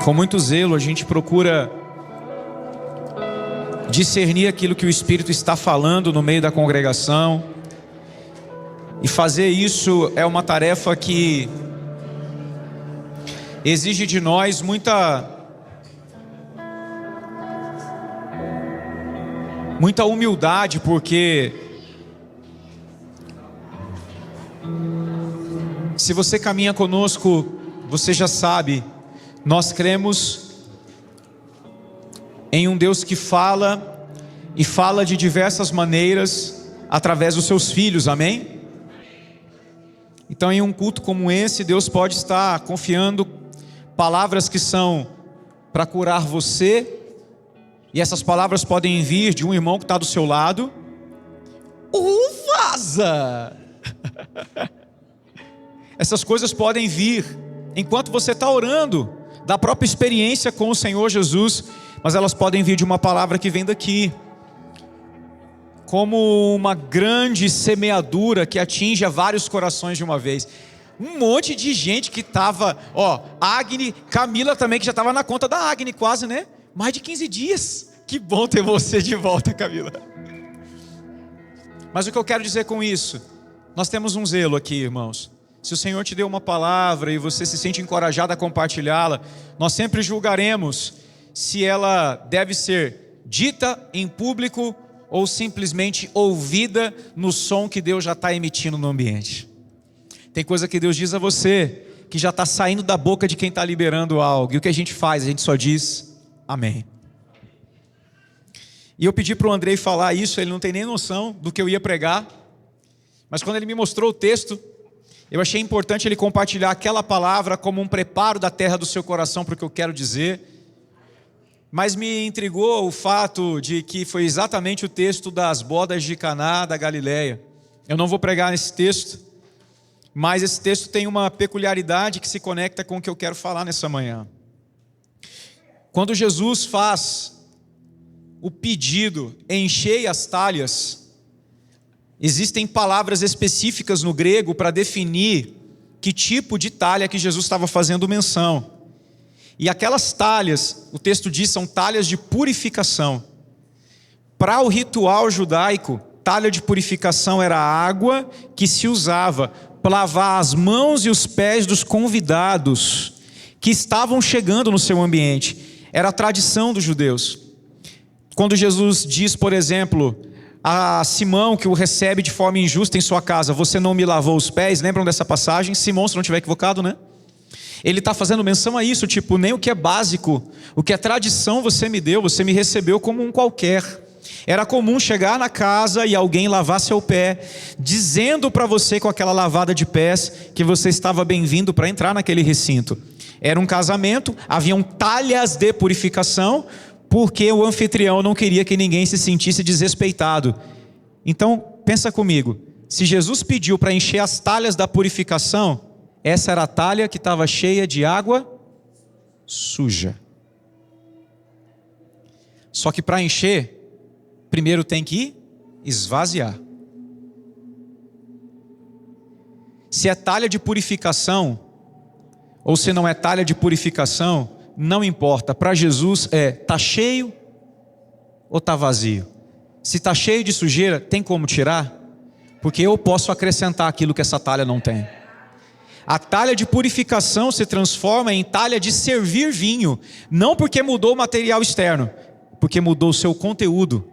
Com muito zelo a gente procura discernir aquilo que o Espírito está falando no meio da congregação. E fazer isso é uma tarefa que exige de nós muita humildade, porque se você caminha conosco, você já sabe, nós cremos em um Deus que fala, e fala de diversas maneiras, através dos seus filhos, amém? Então em um culto como esse, Deus pode estar confiando palavras que são para curar você, e essas palavras podem vir de um irmão que está do seu lado. Vaza! Essas coisas podem vir enquanto você está orando, da própria experiência com o Senhor Jesus, mas elas podem vir de uma palavra que vem daqui, como uma grande semeadura que atinge a vários corações de uma vez. Um monte de gente que estava, Agni, Camila também, que já estava na conta da Agni quase, né? Mais de 15 dias. Que bom ter você de volta, Camila. Mas o que eu quero dizer com isso? Nós temos um zelo aqui, irmãos. Se o Senhor te deu uma palavra e você se sente encorajado a compartilhá-la, nós sempre julgaremos se ela deve ser dita em público ou simplesmente ouvida no som que Deus já está emitindo no ambiente. Tem coisa que Deus diz a você que já está saindo da boca de quem está liberando algo. E o que a gente faz? A gente só diz amém. E eu pedi para o Andrei falar isso, ele não tem nem noção do que eu ia pregar. Mas quando ele me mostrou o texto, eu achei importante ele compartilhar aquela palavra como um preparo da terra do seu coração para o que eu quero dizer. Mas me intrigou o fato de que foi exatamente o texto das bodas de Caná da Galileia. Eu não vou pregar nesse texto, mas esse texto tem uma peculiaridade que se conecta com o que eu quero falar nessa manhã. Quando Jesus faz o pedido, enchei as talhas, existem palavras específicas no grego para definir que tipo de talha que Jesus estava fazendo menção. E aquelas talhas, o texto diz, são talhas de purificação. Para o ritual judaico, talha de purificação era a água que se usava para lavar as mãos e os pés dos convidados que estavam chegando no seu ambiente. Era a tradição dos judeus. Quando Jesus diz, por exemplo, a Simão, que o recebe de forma injusta em sua casa, você não me lavou os pés, lembram dessa passagem? Simão, se não estiver equivocado, né? Ele está fazendo menção a isso, tipo, nem o que é básico, o que é tradição você me deu, você me recebeu como um qualquer. Era comum chegar na casa e alguém lavar seu pé, dizendo para você com aquela lavada de pés que você estava bem-vindo para entrar naquele recinto. Era um casamento, haviam talhas de purificação, porque o anfitrião não queria que ninguém se sentisse desrespeitado. Então, pensa comigo, se Jesus pediu para encher as talhas da purificação, essa era a talha que estava cheia de água suja. Só que para encher, primeiro tem que esvaziar. Se é talha de purificação, ou se não é talha de purificação, não importa, para Jesus está cheio ou está vazio. Se está cheio de sujeira, tem como tirar? Porque eu posso acrescentar aquilo que essa talha não tem. A talha de purificação se transforma em talha de servir vinho, não porque mudou o material externo, porque mudou o seu conteúdo.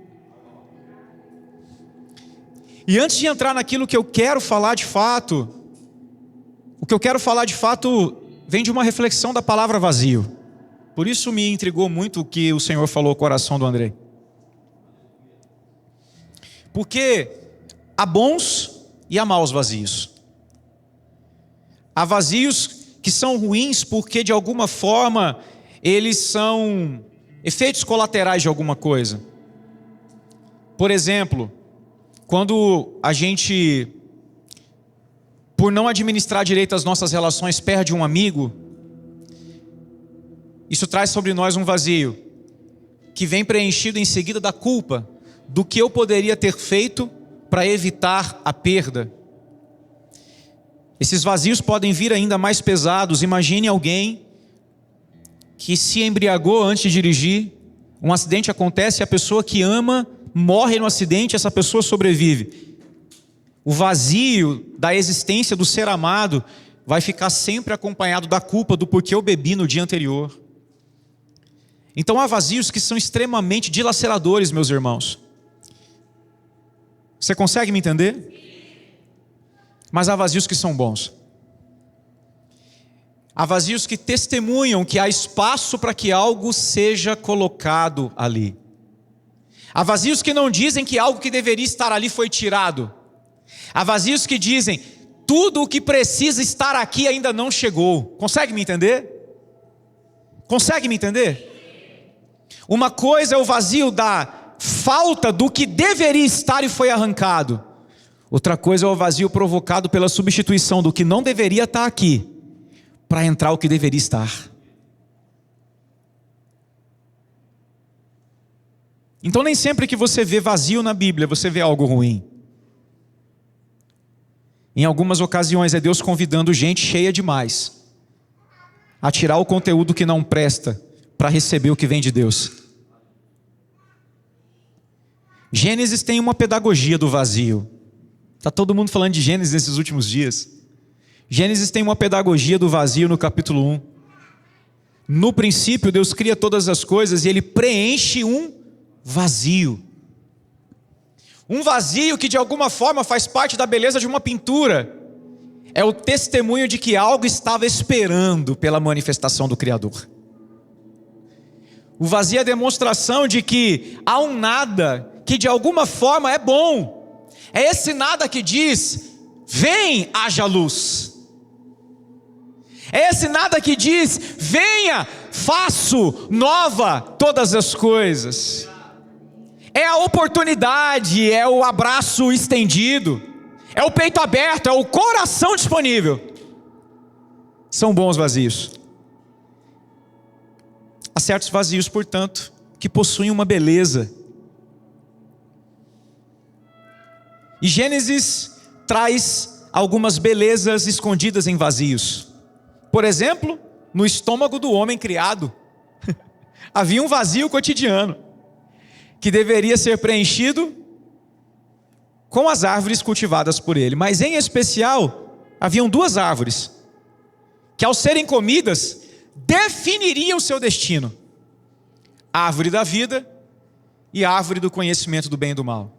E antes de entrar naquilo que eu quero falar de fato, o que eu quero falar de fato vem de uma reflexão da palavra vazio. Por isso me intrigou muito o que o Senhor falou ao coração do André. Porque há bons e há maus vazios. Há vazios que são ruins porque de alguma forma eles são efeitos colaterais de alguma coisa. Por exemplo, quando a gente, por não administrar direito as nossas relações, perde um amigo, isso traz sobre nós um vazio, que vem preenchido em seguida da culpa, do que eu poderia ter feito para evitar a perda. Esses vazios podem vir ainda mais pesados. Imagine alguém que se embriagou antes de dirigir, um acidente acontece e a pessoa que ama morre no acidente, essa pessoa sobrevive. O vazio da existência do ser amado vai ficar sempre acompanhado da culpa do porquê eu bebi no dia anterior. Então há vazios que são extremamente dilaceradores, meus irmãos. Você consegue me entender? Mas há vazios que são bons. Há vazios que testemunham que há espaço para que algo seja colocado ali. Há vazios que não dizem que algo que deveria estar ali foi tirado. Há vazios que dizem, tudo o que precisa estar aqui ainda não chegou. Consegue me entender? Consegue me entender? Uma coisa é o vazio da falta do que deveria estar e foi arrancado. Outra coisa é o vazio provocado pela substituição do que não deveria estar aqui, para entrar o que deveria estar. Então nem sempre que você vê vazio na Bíblia, você vê algo ruim. Em algumas ocasiões é Deus convidando gente cheia demais a tirar o conteúdo que não presta para receber o que vem de Deus. Gênesis tem uma pedagogia do vazio. Está todo mundo falando de Gênesis nesses últimos dias. Gênesis tem uma pedagogia do vazio no capítulo 1. No princípio Deus cria todas as coisas e Ele preenche um vazio. Um vazio que de alguma forma faz parte da beleza de uma pintura. É o testemunho de que algo estava esperando pela manifestação do Criador. O vazio é a demonstração de que há um nada que de alguma forma é bom. É esse nada que diz, vem, haja luz. É esse nada que diz, venha, faço nova todas as coisas. É a oportunidade, é o abraço estendido, é o peito aberto, é o coração disponível. São bons vazios. Há certos vazios, portanto, que possuem uma beleza. E Gênesis traz algumas belezas escondidas em vazios. Por exemplo, no estômago do homem criado, havia um vazio cotidiano, que deveria ser preenchido com as árvores cultivadas por ele. Mas em especial, haviam duas árvores, que ao serem comidas, definiriam o seu destino. A árvore da vida e a árvore do conhecimento do bem e do mal.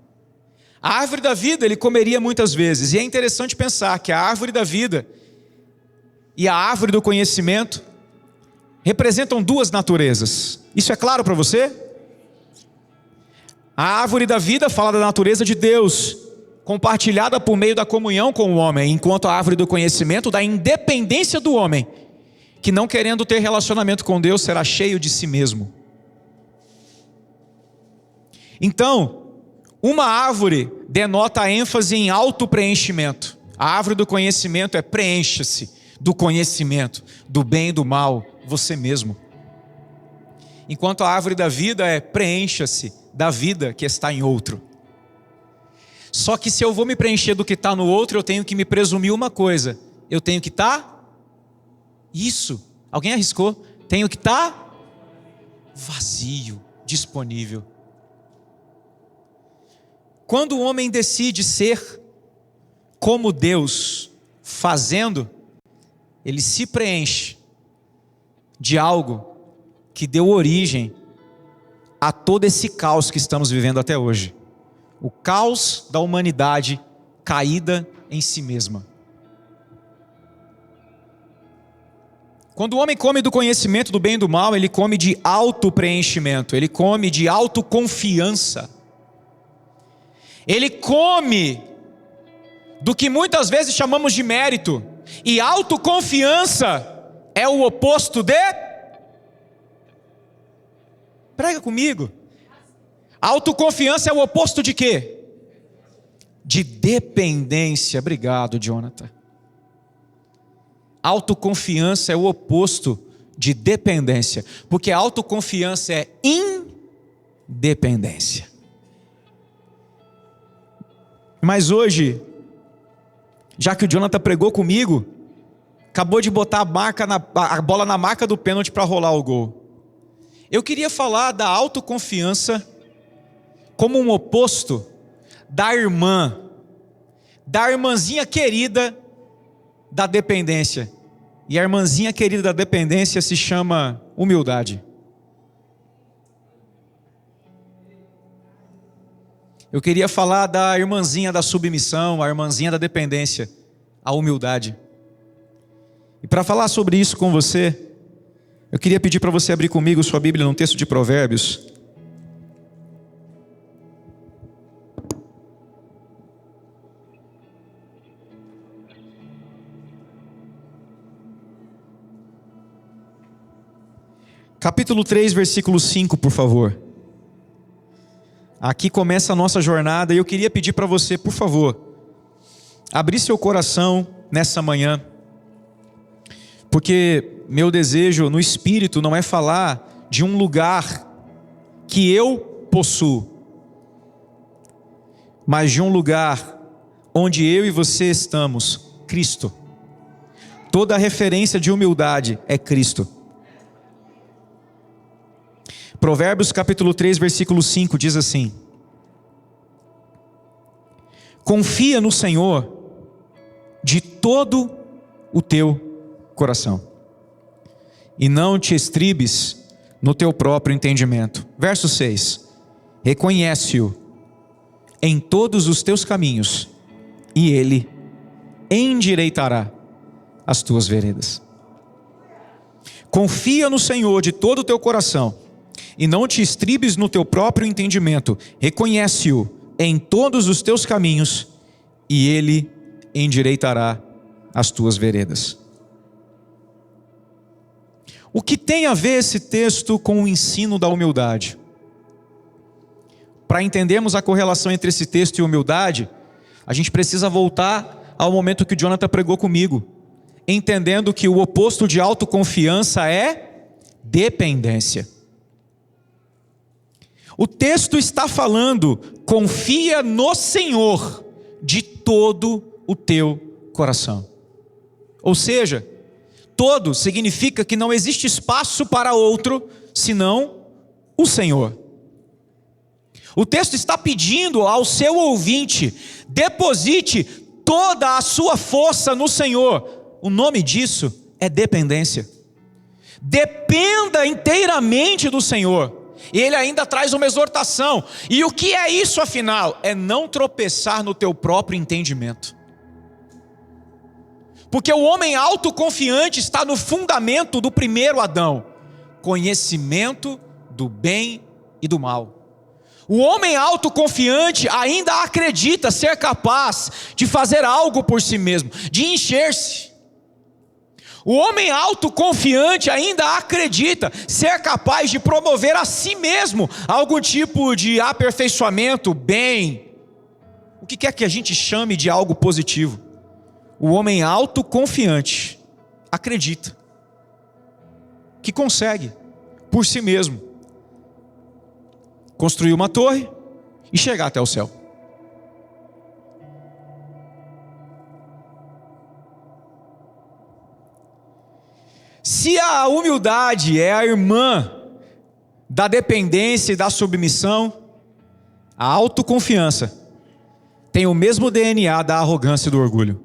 A árvore da vida ele comeria muitas vezes, e é interessante pensar que a árvore da vida e a árvore do conhecimento representam duas naturezas. Isso é claro para você? A árvore da vida fala da natureza de Deus, compartilhada por meio da comunhão com o homem, enquanto a árvore do conhecimento da independência do homem, que não querendo ter relacionamento com Deus, será cheio de si mesmo. Então, uma árvore denota a ênfase em autopreenchimento. A árvore do conhecimento é preencha-se do conhecimento, do bem e do mal, você mesmo. Enquanto a árvore da vida é preencha-se da vida que está em outro. Só que se eu vou me preencher do que está no outro, eu tenho que me presumir uma coisa. Eu tenho que estar isso. Alguém arriscou? Tenho que estar vazio, disponível. Quando o homem decide ser como Deus, fazendo, ele se preenche de algo que deu origem a todo esse caos que estamos vivendo até hoje. O caos da humanidade caída em si mesma. Quando o homem come do conhecimento do bem e do mal, ele come de autopreenchimento, ele come de autoconfiança. Ele come do que muitas vezes chamamos de mérito. E autoconfiança é o oposto de... Prega comigo. Autoconfiança é o oposto de quê? De dependência. Obrigado, Jonathan. Autoconfiança é o oposto de dependência. Porque a autoconfiança é independência. Mas hoje, já que o Jonathan pregou comigo, acabou de botar a bola na marca do pênalti para rolar o gol. Eu queria falar da autoconfiança como um oposto da irmãzinha querida da dependência. E a irmãzinha querida da dependência se chama humildade. Eu queria falar da irmãzinha da submissão, a irmãzinha da dependência, a humildade. E para falar sobre isso com você, eu queria pedir para você abrir comigo sua Bíblia no texto de Provérbios. Capítulo 3, versículo 5, por favor. Aqui começa a nossa jornada e eu queria pedir para você, por favor, abrir seu coração nessa manhã. Porque meu desejo no Espírito não é falar de um lugar que eu possuo, mas de um lugar onde eu e você estamos, Cristo. Toda referência de humildade é Cristo. Provérbios capítulo 3, versículo 5 diz assim: confia no Senhor de todo o teu coração, e não te estribes no teu próprio entendimento. Verso 6: reconhece-o em todos os teus caminhos, e Ele endireitará as tuas veredas. Confia no Senhor de todo o teu coração, e não te estribes no teu próprio entendimento. Reconhece-o em todos os teus caminhos, e Ele endireitará as tuas veredas. O que tem a ver esse texto com o ensino da humildade? Para entendermos a correlação entre esse texto e humildade, a gente precisa voltar ao momento que o Jonathan pregou comigo, entendendo que o oposto de autoconfiança é dependência. O texto está falando: confia no Senhor de todo o teu coração. Ou seja, todo significa que não existe espaço para outro senão o Senhor. O texto está pedindo ao seu ouvinte: deposite toda a sua força no Senhor. O nome disso é dependência. Dependa inteiramente do Senhor. E ele ainda traz uma exortação. E o que é isso afinal? É não tropeçar no teu próprio entendimento. Porque o homem autoconfiante está no fundamento do primeiro Adão: conhecimento do bem e do mal. O homem autoconfiante ainda acredita ser capaz de fazer algo por si mesmo, de encher-se. O homem autoconfiante ainda acredita ser capaz de promover a si mesmo algum tipo de aperfeiçoamento, bem. O que quer que a gente chame de algo positivo? O homem autoconfiante acredita que consegue, por si mesmo, construir uma torre e chegar até o céu. Se a humildade é a irmã da dependência e da submissão, a autoconfiança tem o mesmo DNA da arrogância e do orgulho.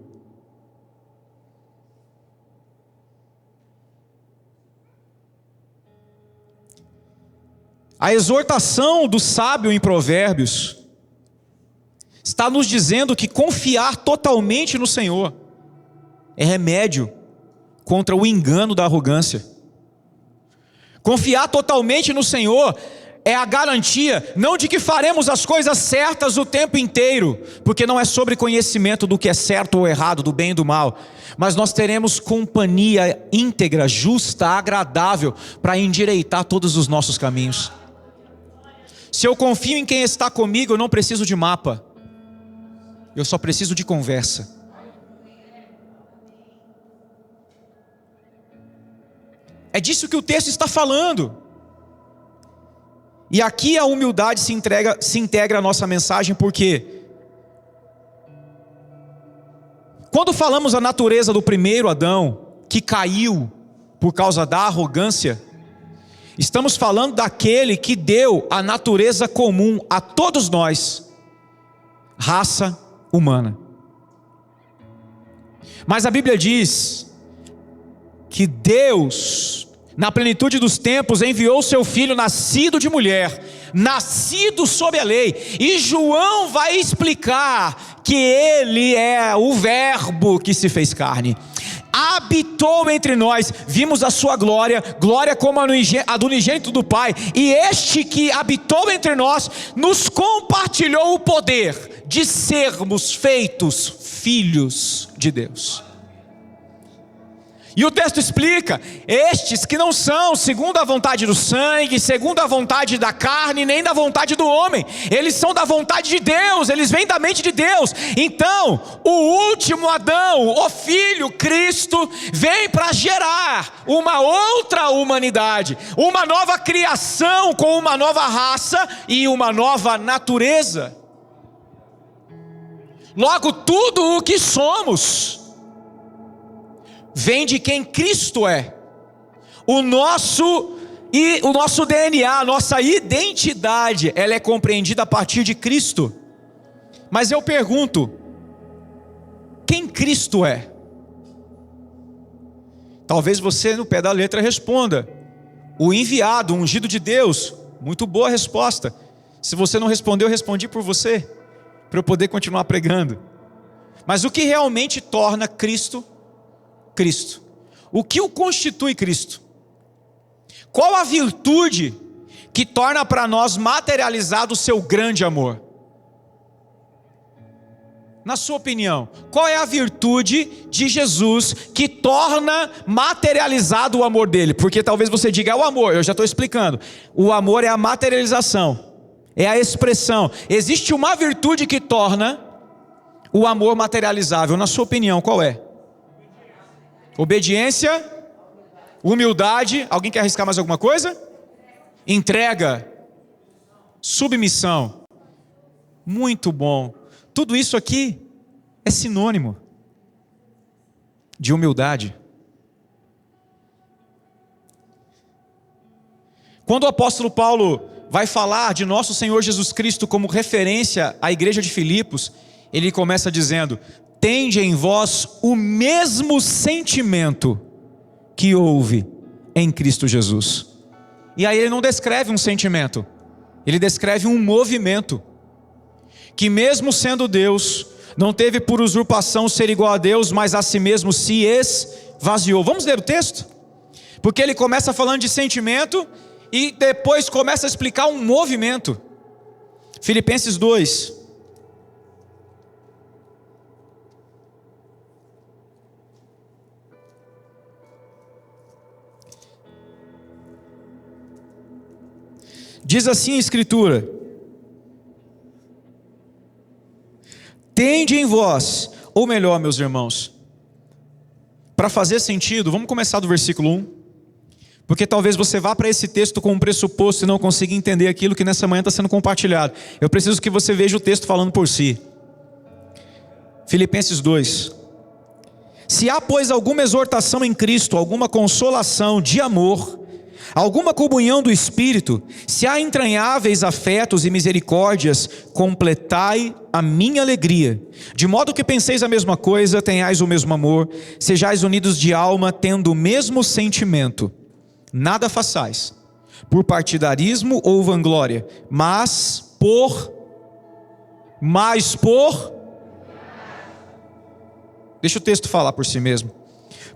A exortação do sábio em Provérbios está nos dizendo que confiar totalmente no Senhor é remédio contra o engano da arrogância. Confiar totalmente no Senhor é a garantia, não de que faremos as coisas certas o tempo inteiro, porque não é sobre conhecimento do que é certo ou errado, do bem e do mal, mas nós teremos companhia íntegra, justa, agradável, para endireitar todos os nossos caminhos. Se eu confio em quem está comigo, eu não preciso de mapa, eu só preciso de conversa. É disso que o texto está falando. E aqui a humildade se integra à nossa mensagem, porque quando falamos a natureza do primeiro Adão, que caiu por causa da arrogância. Estamos falando daquele que deu a natureza comum a todos nós, raça humana. Mas a Bíblia diz que Deus, na plenitude dos tempos, enviou seu Filho nascido de mulher, nascido sob a lei. E João vai explicar que ele é o Verbo que se fez carne, habitou entre nós, vimos a sua glória, glória como a do unigênito do Pai, e este que habitou entre nós, nos compartilhou o poder de sermos feitos filhos de Deus. E o texto explica, estes que não são segundo a vontade do sangue, segundo a vontade da carne, nem da vontade do homem, eles são da vontade de Deus, eles vêm da mente de Deus. Então, o último Adão, o Filho, Cristo, vem para gerar uma outra humanidade, uma nova criação com uma nova raça e uma nova natureza. Logo, tudo o que somos vem de quem Cristo é. O nosso DNA, a nossa identidade, ela é compreendida a partir de Cristo. Mas eu pergunto, quem Cristo é? Talvez você no pé da letra responda, o enviado, o ungido de Deus. Muito boa resposta. Se você não respondeu, eu respondi por você, para eu poder continuar pregando. Mas o que realmente torna Cristo? Cristo. O que o constitui Cristo? Qual a virtude que torna para nós materializado o seu grande amor? Na sua opinião, qual é a virtude de Jesus que torna materializado o amor dele? Porque talvez você diga, é o amor, eu já estou explicando. O amor é a materialização, é a expressão. Existe uma virtude que torna o amor materializável. Na sua opinião, qual é? Obediência, humildade, alguém quer arriscar mais alguma coisa? Entrega, submissão. Muito bom. Tudo isso aqui é sinônimo de humildade. Quando o apóstolo Paulo vai falar de nosso Senhor Jesus Cristo como referência à igreja de Filipos, ele começa dizendo: tende em vós o mesmo sentimento que houve em Cristo Jesus. E aí ele não descreve um sentimento, ele descreve um movimento. Que mesmo sendo Deus, não teve por usurpação ser igual a Deus, mas a si mesmo se esvaziou. Vamos ler o texto? Porque ele começa falando de sentimento e depois começa a explicar um movimento. Filipenses 2. Diz assim a Escritura: tende em vós, ou melhor, meus irmãos, para fazer sentido, vamos começar do versículo 1, porque talvez você vá para esse texto com um pressuposto e não consiga entender aquilo que nessa manhã está sendo compartilhado. Eu preciso que você veja o texto falando por si. Filipenses 2. Se há, pois, alguma exortação em Cristo, alguma consolação de amor, alguma comunhão do Espírito, se há entranháveis afetos e misericórdias, completai a minha alegria, de modo que penseis a mesma coisa, tenhais o mesmo amor, sejais unidos de alma, tendo o mesmo sentimento. Nada façais por partidarismo ou vanglória, mas por... Deixa o texto falar por si mesmo.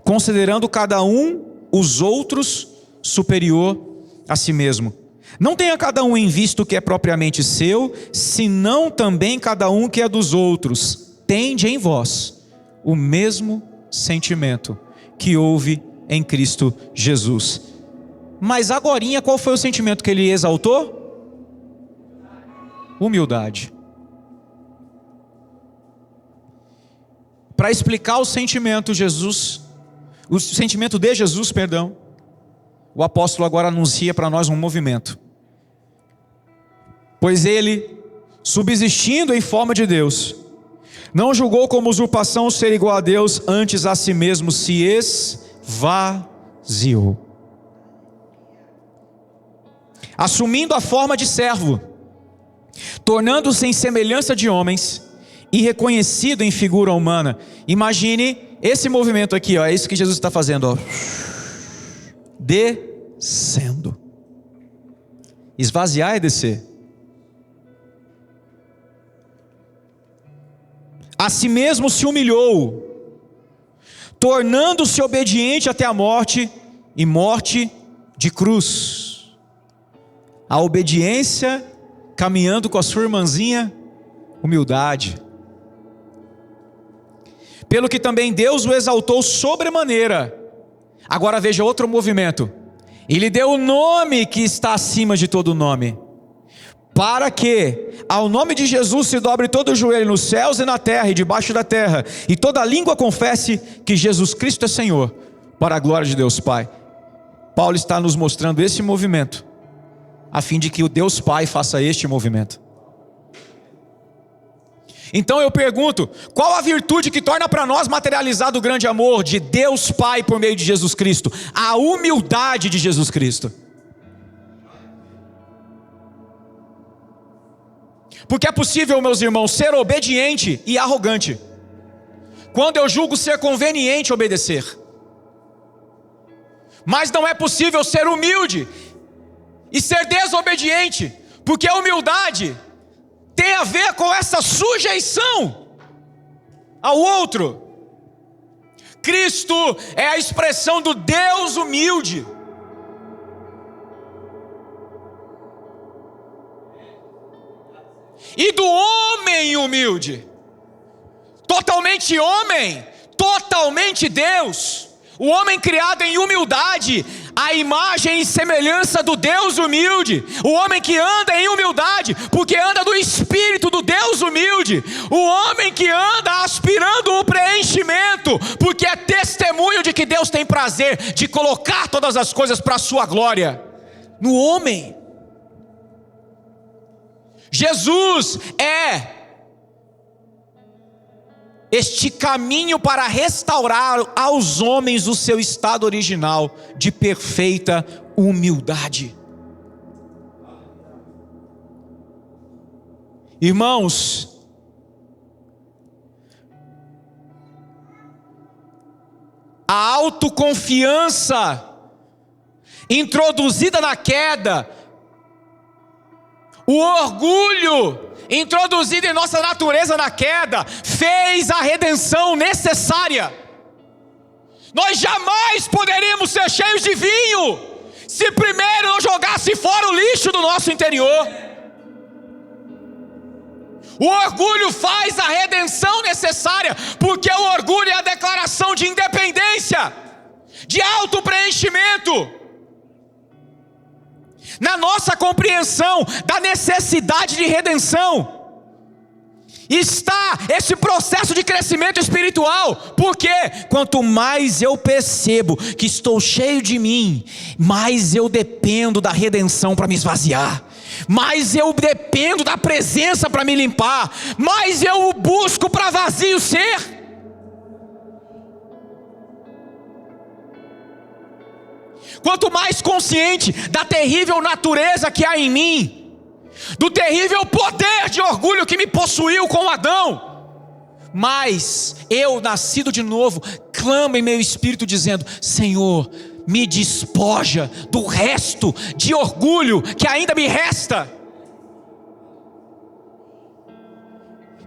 Considerando cada um os outros superior a si mesmo. Não tenha cada um em vista o que é propriamente seu, senão também cada um que é dos outros. Tende em vós o mesmo sentimento que houve em Cristo Jesus. Mas agorinha, qual foi o sentimento que ele exaltou? Humildade. Para explicar o sentimento de Jesus, o apóstolo agora anuncia para nós um movimento. Pois ele, subsistindo em forma de Deus, não julgou como usurpação ser igual a Deus, antes a si mesmo se esvaziou, assumindo a forma de servo, tornando-se em semelhança de homens e reconhecido em figura humana. Imagine esse movimento aqui, ó, é isso que Jesus está fazendo, ó. Descendo. Esvaziar é descer. A si mesmo se humilhou, tornando-se obediente até a morte, e morte de cruz. A obediência caminhando com a sua irmãzinha, humildade. Pelo que também Deus o exaltou sobremaneira. Agora veja outro movimento. E lhe deu o nome que está acima de todo nome, para que ao nome de Jesus se dobre todo o joelho nos céus e na terra e debaixo da terra, e toda língua confesse que Jesus Cristo é Senhor, para a glória de Deus Pai. Paulo está nos mostrando esse movimento, a fim de que o Deus Pai faça este movimento. Então eu pergunto, qual a virtude que torna para nós materializado o grande amor de Deus Pai por meio de Jesus Cristo? A humildade de Jesus Cristo. Porque é possível, meus irmãos, ser obediente e arrogante, quando eu julgo ser conveniente obedecer. Mas não é possível ser humilde e ser desobediente, porque a humildade tem a ver com essa sujeição ao outro. Cristo é a expressão do Deus humilde. E do homem humilde. Totalmente homem, totalmente Deus. O homem criado em humildade, a imagem e semelhança do Deus humilde. O homem que anda em humildade, porque anda do Espírito do Deus humilde. O homem que anda aspirando o preenchimento, porque é testemunho de que Deus tem prazer de colocar todas as coisas para a sua glória no homem. Jesus é este caminho para restaurar aos homens o seu estado original de perfeita humildade. Irmãos, a autoconfiança introduzida na queda, o orgulho introduzido em nossa natureza na queda, fez a redenção necessária. Nós jamais poderíamos ser cheios de vinho, se primeiro não jogasse fora o lixo do nosso interior. O orgulho faz a redenção necessária, porque o orgulho é a declaração de independência, de autopreenchimento. Na nossa compreensão da necessidade de redenção está esse processo de crescimento espiritual, porque quanto mais eu percebo que estou cheio de mim, mais eu dependo da redenção para me esvaziar, mais eu dependo da presença para me limpar, mais eu busco para vazio ser. Quanto mais consciente da terrível natureza que há em mim, do terrível poder de orgulho que me possuiu com Adão, mais eu, nascido de novo, clamo em meu espírito dizendo: Senhor, me despoja do resto de orgulho que ainda me resta.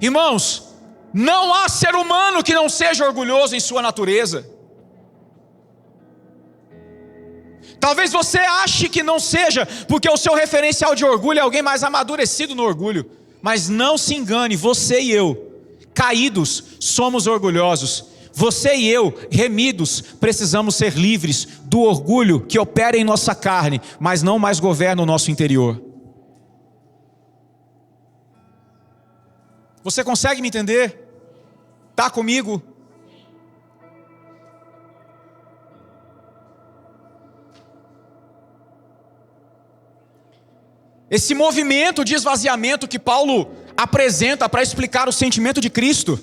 Irmãos, não há ser humano que não seja orgulhoso em sua natureza. Talvez você ache que não seja, porque o seu referencial de orgulho é alguém mais amadurecido no orgulho. Mas não se engane, você e eu, caídos, somos orgulhosos. Você e eu, remidos, precisamos ser livres do orgulho que opera em nossa carne, mas não mais governa o nosso interior. Você consegue me entender? Está comigo? Esse movimento de esvaziamento que Paulo apresenta para explicar o sentimento de Cristo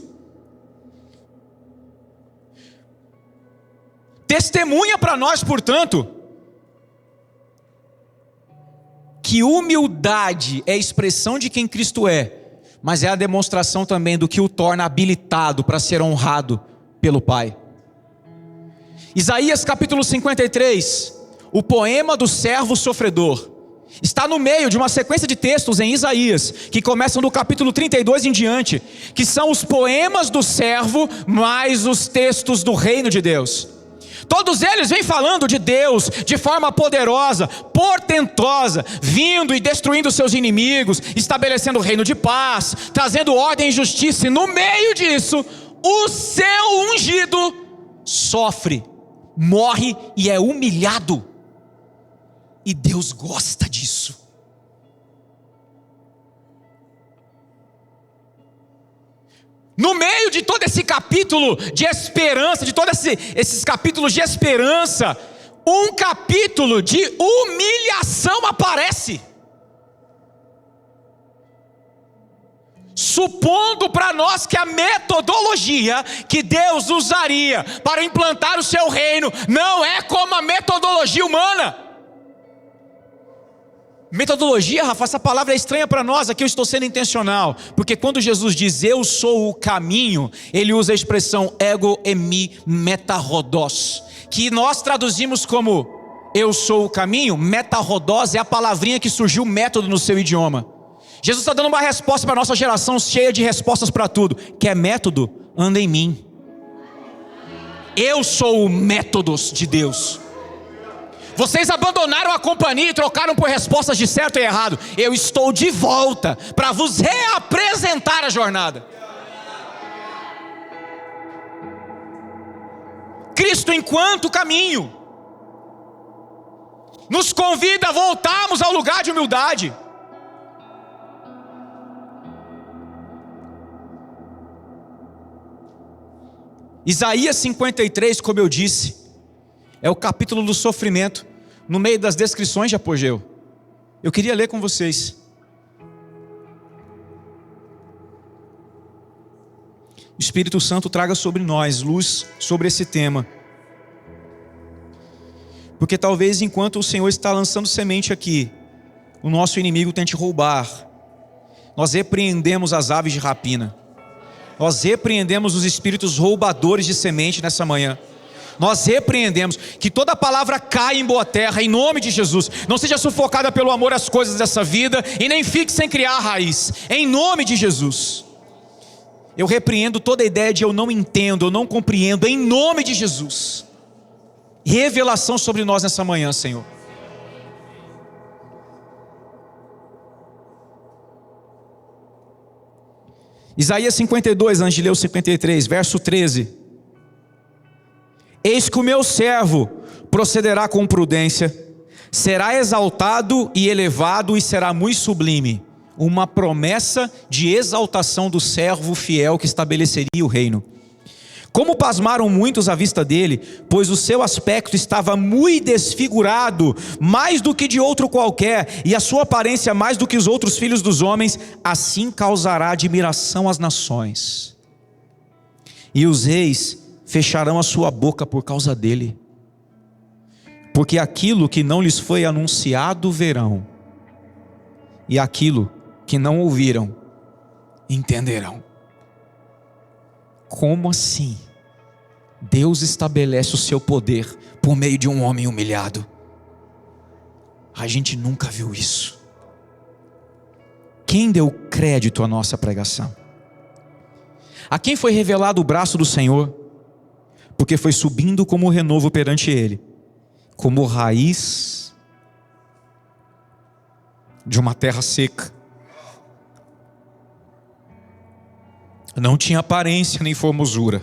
testemunha para nós, portanto, que humildade é a expressão de quem Cristo é, mas é a demonstração também do que o torna habilitado para ser honrado pelo Pai. Isaías capítulo 53, o poema do servo sofredor, está no meio de uma sequência de textos em Isaías, que começam do capítulo 32 em diante, que são os poemas do servo, mais os textos do reino de Deus. Todos eles vêm falando de Deus de forma poderosa, portentosa, vindo e destruindo seus inimigos, estabelecendo o reino de paz, trazendo ordem e justiça, e no meio disso, o seu ungido sofre, morre e é humilhado. E Deus gosta disso. No meio de todo esse capítulo de esperança, de todos esses capítulos de esperança, um capítulo de humilhação aparece. Supondo para nós que a metodologia que Deus usaria para implantar o seu reino não é como a metodologia humana. Metodologia, Rafa, essa palavra é estranha para nós. Aqui eu estou sendo intencional, porque quando Jesus diz eu sou o caminho, ele usa a expressão ego emi metarodos, que nós traduzimos como eu sou o caminho. Metarodos é a palavrinha que surgiu método no seu idioma. Jesus está dando uma resposta para a nossa geração cheia de respostas para tudo. Quer método? Anda em mim. Eu sou o métodos de Deus. Vocês abandonaram a companhia e trocaram por respostas de certo e errado. Eu estou de volta para vos reapresentar a jornada. Cristo enquanto caminho nos convida a voltarmos ao lugar de humildade. Isaías 53, como eu disse, é o capítulo do sofrimento, no meio das descrições de apogeu. Eu queria ler com vocês. O Espírito Santo traga sobre nós luz sobre esse tema. Porque talvez enquanto o Senhor está lançando semente aqui, o nosso inimigo tente roubar. Nós repreendemos as aves de rapina. Nós repreendemos os espíritos roubadores de semente nessa manhã. Nós repreendemos que toda palavra caia em boa terra, em nome de Jesus. Não seja sufocada pelo amor às coisas dessa vida, e nem fique sem criar raiz, em nome de Jesus. Eu repreendo toda a ideia de eu não entendo, eu não compreendo, em nome de Jesus. Revelação sobre nós nessa manhã, Senhor. Isaías 52, antes de ler o 53, verso 13. Eis que o meu servo procederá com prudência, será exaltado e elevado e será muito sublime. Uma promessa de exaltação do servo fiel que estabeleceria o reino. Como pasmaram muitos à vista dele, pois o seu aspecto estava muito desfigurado, mais do que de outro qualquer, e a sua aparência mais do que os outros filhos dos homens, assim causará admiração às nações. E os reis fecharão a sua boca por causa dele, porque aquilo que não lhes foi anunciado verão, e aquilo que não ouviram entenderão. Como assim? Deus estabelece o seu poder por meio de um homem humilhado. A gente nunca viu isso. Quem deu crédito à nossa pregação? A quem foi revelado o braço do Senhor? Porque foi subindo como renovo perante ele, como raiz de uma terra seca. Não tinha aparência nem formosura.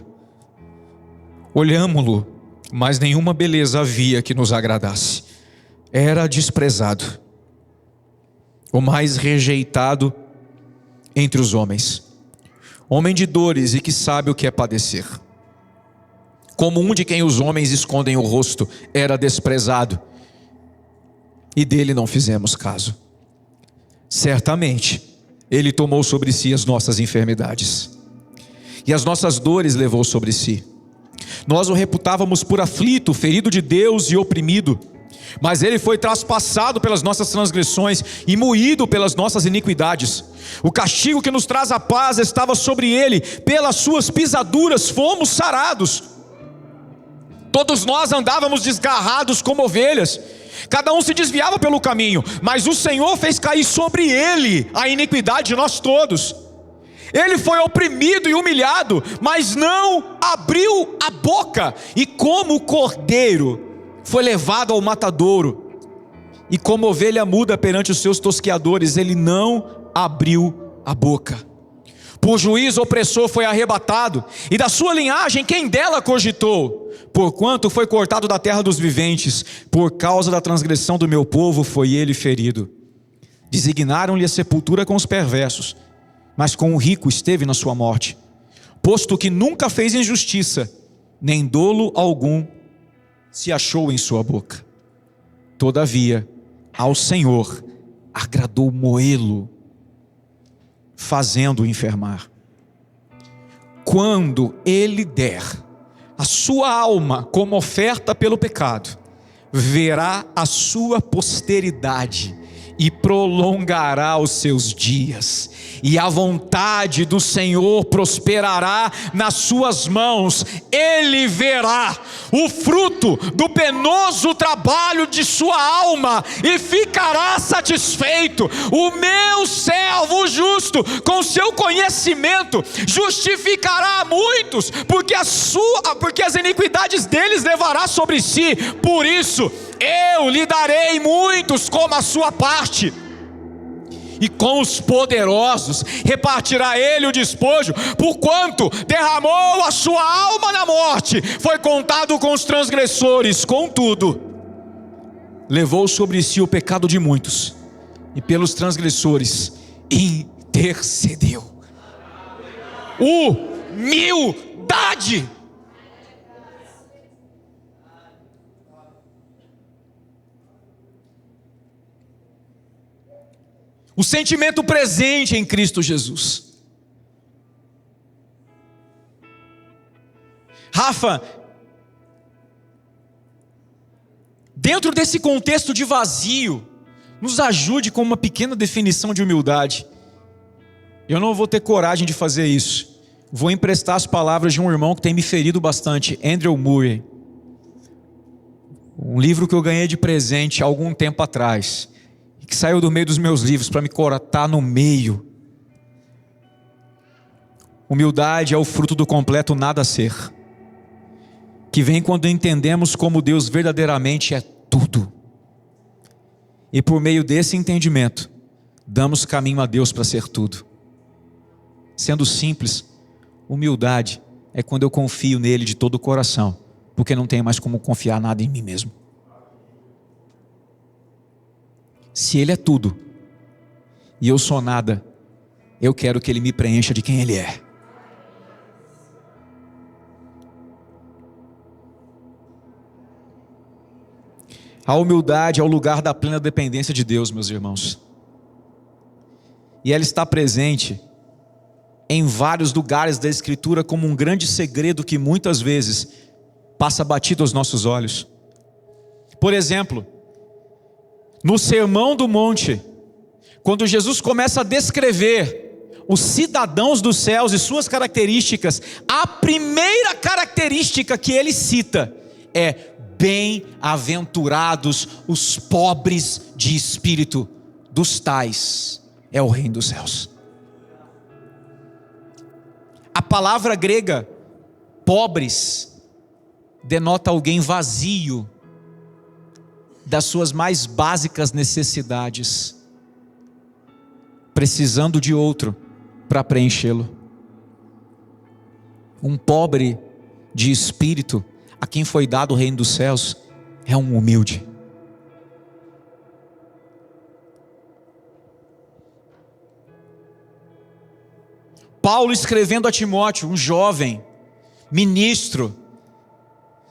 Olhámo-lo, mas nenhuma beleza havia que nos agradasse. Era desprezado, o mais rejeitado entre os homens, homem de dores e que sabe o que é padecer. Como um de quem os homens escondem o rosto, era desprezado, e dele não fizemos caso. Certamente ele tomou sobre si as nossas enfermidades, e as nossas dores levou sobre si. Nós o reputávamos por aflito, ferido de Deus e oprimido. Mas ele foi traspassado pelas nossas transgressões e moído pelas nossas iniquidades. O castigo que nos traz a paz estava sobre ele, pelas suas pisaduras fomos sarados. Todos nós andávamos desgarrados como ovelhas, cada um se desviava pelo caminho, mas o Senhor fez cair sobre ele a iniquidade de nós todos. Ele foi oprimido e humilhado, mas não abriu a boca, e como cordeiro foi levado ao matadouro, e como ovelha muda perante os seus tosqueadores, ele não abriu a boca. Por juízo opressor foi arrebatado, e da sua linhagem quem dela cogitou? Porquanto foi cortado da terra dos viventes, por causa da transgressão do meu povo foi ele ferido. Designaram-lhe a sepultura com os perversos, mas com o rico esteve na sua morte, posto que nunca fez injustiça, nem dolo algum se achou em sua boca. Todavia, ao Senhor agradou moê-lo, fazendo-o enfermar. Quando ele der a sua alma como oferta pelo pecado, verá a sua posteridade e prolongará os seus dias, e a vontade do Senhor prosperará nas suas mãos. Ele verá o fruto do penoso trabalho de sua alma e ficará satisfeito. O meu servo justo, com seu conhecimento, justificará a muitos, porque as iniquidades deles levará sobre si. Por isso eu lhe darei muitos como a sua parte, e com os poderosos repartirá ele o despojo. Porquanto derramou a sua alma na morte, foi contado com os transgressores. Contudo, levou sobre si o pecado de muitos, e pelos transgressores intercedeu. Humildade. O sentimento presente em Cristo Jesus. Rafa, dentro desse contexto de vazio, nos ajude com uma pequena definição de humildade. Eu não vou ter coragem de fazer isso. Vou emprestar as palavras de um irmão que tem me ferido bastante, Andrew Murray. Um livro que eu ganhei de presente há algum tempo atrás, que saiu do meio dos meus livros para me cortar no meio. Humildade é o fruto do completo nada ser, que vem quando entendemos como Deus verdadeiramente é tudo, e por meio desse entendimento damos caminho a Deus para ser tudo. Sendo simples, humildade é quando eu confio nele de todo o coração, porque não tenho mais como confiar nada em mim mesmo. Se ele é tudo e eu sou nada, eu quero que ele me preencha de quem ele é. A humildade é o lugar da plena dependência de Deus, meus irmãos. E ela está presente em vários lugares da Escritura como um grande segredo que muitas vezes passa batido aos nossos olhos. Por exemplo, no Sermão do Monte, quando Jesus começa a descrever os cidadãos dos céus e suas características, a primeira característica que ele cita é: bem-aventurados os pobres de espírito, dos tais é o reino dos céus. A palavra grega pobres denota alguém vazio das suas mais básicas necessidades, precisando de outro para preenchê-lo. Um pobre de espírito, a quem foi dado o reino dos céus, é um humilde. Paulo escrevendo a Timóteo, um jovem ministro,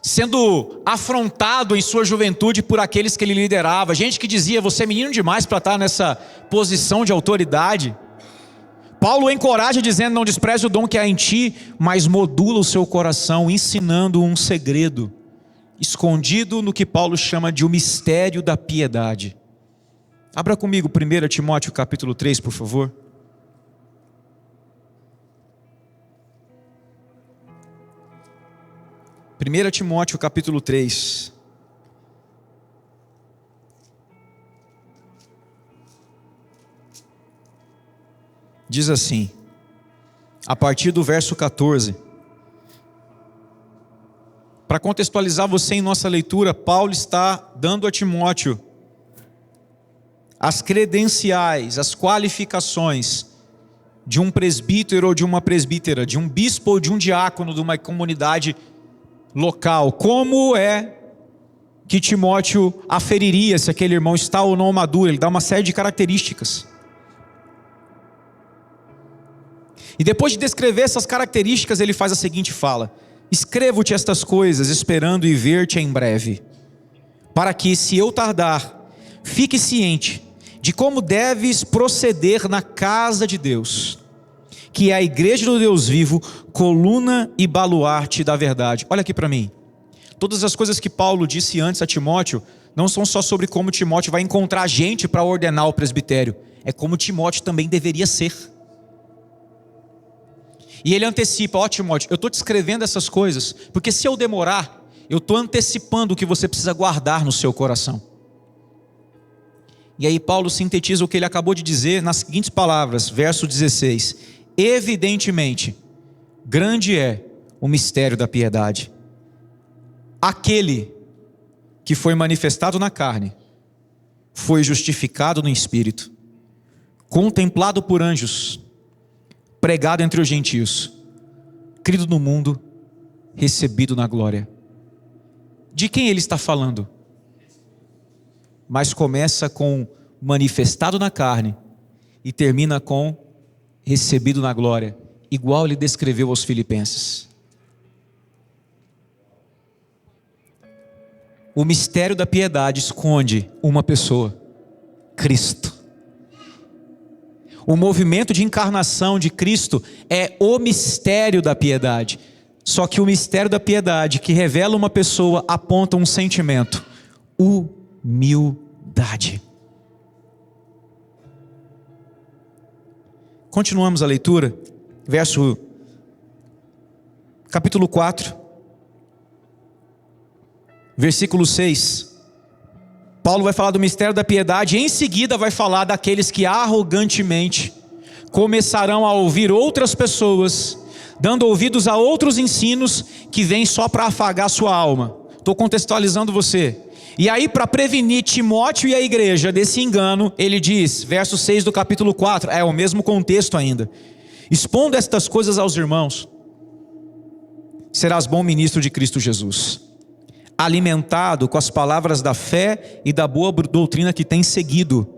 sendo afrontado em sua juventude por aqueles que ele liderava, gente que dizia: você é menino demais para estar nessa posição de autoridade. Paulo encoraja dizendo: não despreze o dom que há em ti, mas modula o seu coração, ensinando um segredo escondido no que Paulo chama de o mistério da piedade. Abra comigo 1 Timóteo capítulo 3, por favor. Primeira Timóteo capítulo 3. Diz assim, a partir do verso 14. Para contextualizar você em nossa leitura, Paulo está dando a Timóteo as credenciais, as qualificações de um presbítero ou de uma presbítera, de um bispo ou de um diácono de uma comunidade local. Como é que Timóteo aferiria se aquele irmão está ou não maduro? Ele dá uma série de características. E depois de descrever essas características, ele faz a seguinte fala: escrevo-te estas coisas, esperando e ver-te em breve, para que, se eu tardar, fique ciente de como deves proceder na casa de Deus, que é a igreja do Deus vivo, coluna e baluarte da verdade. Olha aqui para mim. Todas as coisas que Paulo disse antes a Timóteo não são só sobre como Timóteo vai encontrar gente para ordenar o presbitério, é como Timóteo também deveria ser. E ele antecipa: ó Timóteo, eu estou te escrevendo essas coisas, porque se eu demorar, eu estou antecipando o que você precisa guardar no seu coração. E aí Paulo sintetiza o que ele acabou de dizer nas seguintes palavras, verso 16: evidentemente, grande é o mistério da piedade. Aquele que foi manifestado na carne, foi justificado no Espírito, contemplado por anjos, pregado entre os gentios, crido no mundo, recebido na glória. De quem ele está falando? Mas começa com manifestado na carne e termina com recebido na glória, igual ele descreveu aos Filipenses. O mistério da piedade esconde uma pessoa: Cristo. O movimento de encarnação de Cristo é o mistério da piedade. Só que o mistério da piedade que revela uma pessoa aponta um sentimento: humildade. Continuamos a leitura, capítulo 4, versículo 6. Paulo vai falar do mistério da piedade e em seguida vai falar daqueles que arrogantemente começarão a ouvir outras pessoas, dando ouvidos a outros ensinos que vêm só para afagar sua alma. Estou contextualizando você. E aí, para prevenir Timóteo e a igreja desse engano, ele diz, verso 6 do capítulo 4, é o mesmo contexto ainda: expondo estas coisas aos irmãos, serás bom ministro de Cristo Jesus, alimentado com as palavras da fé e da boa doutrina que tens seguido,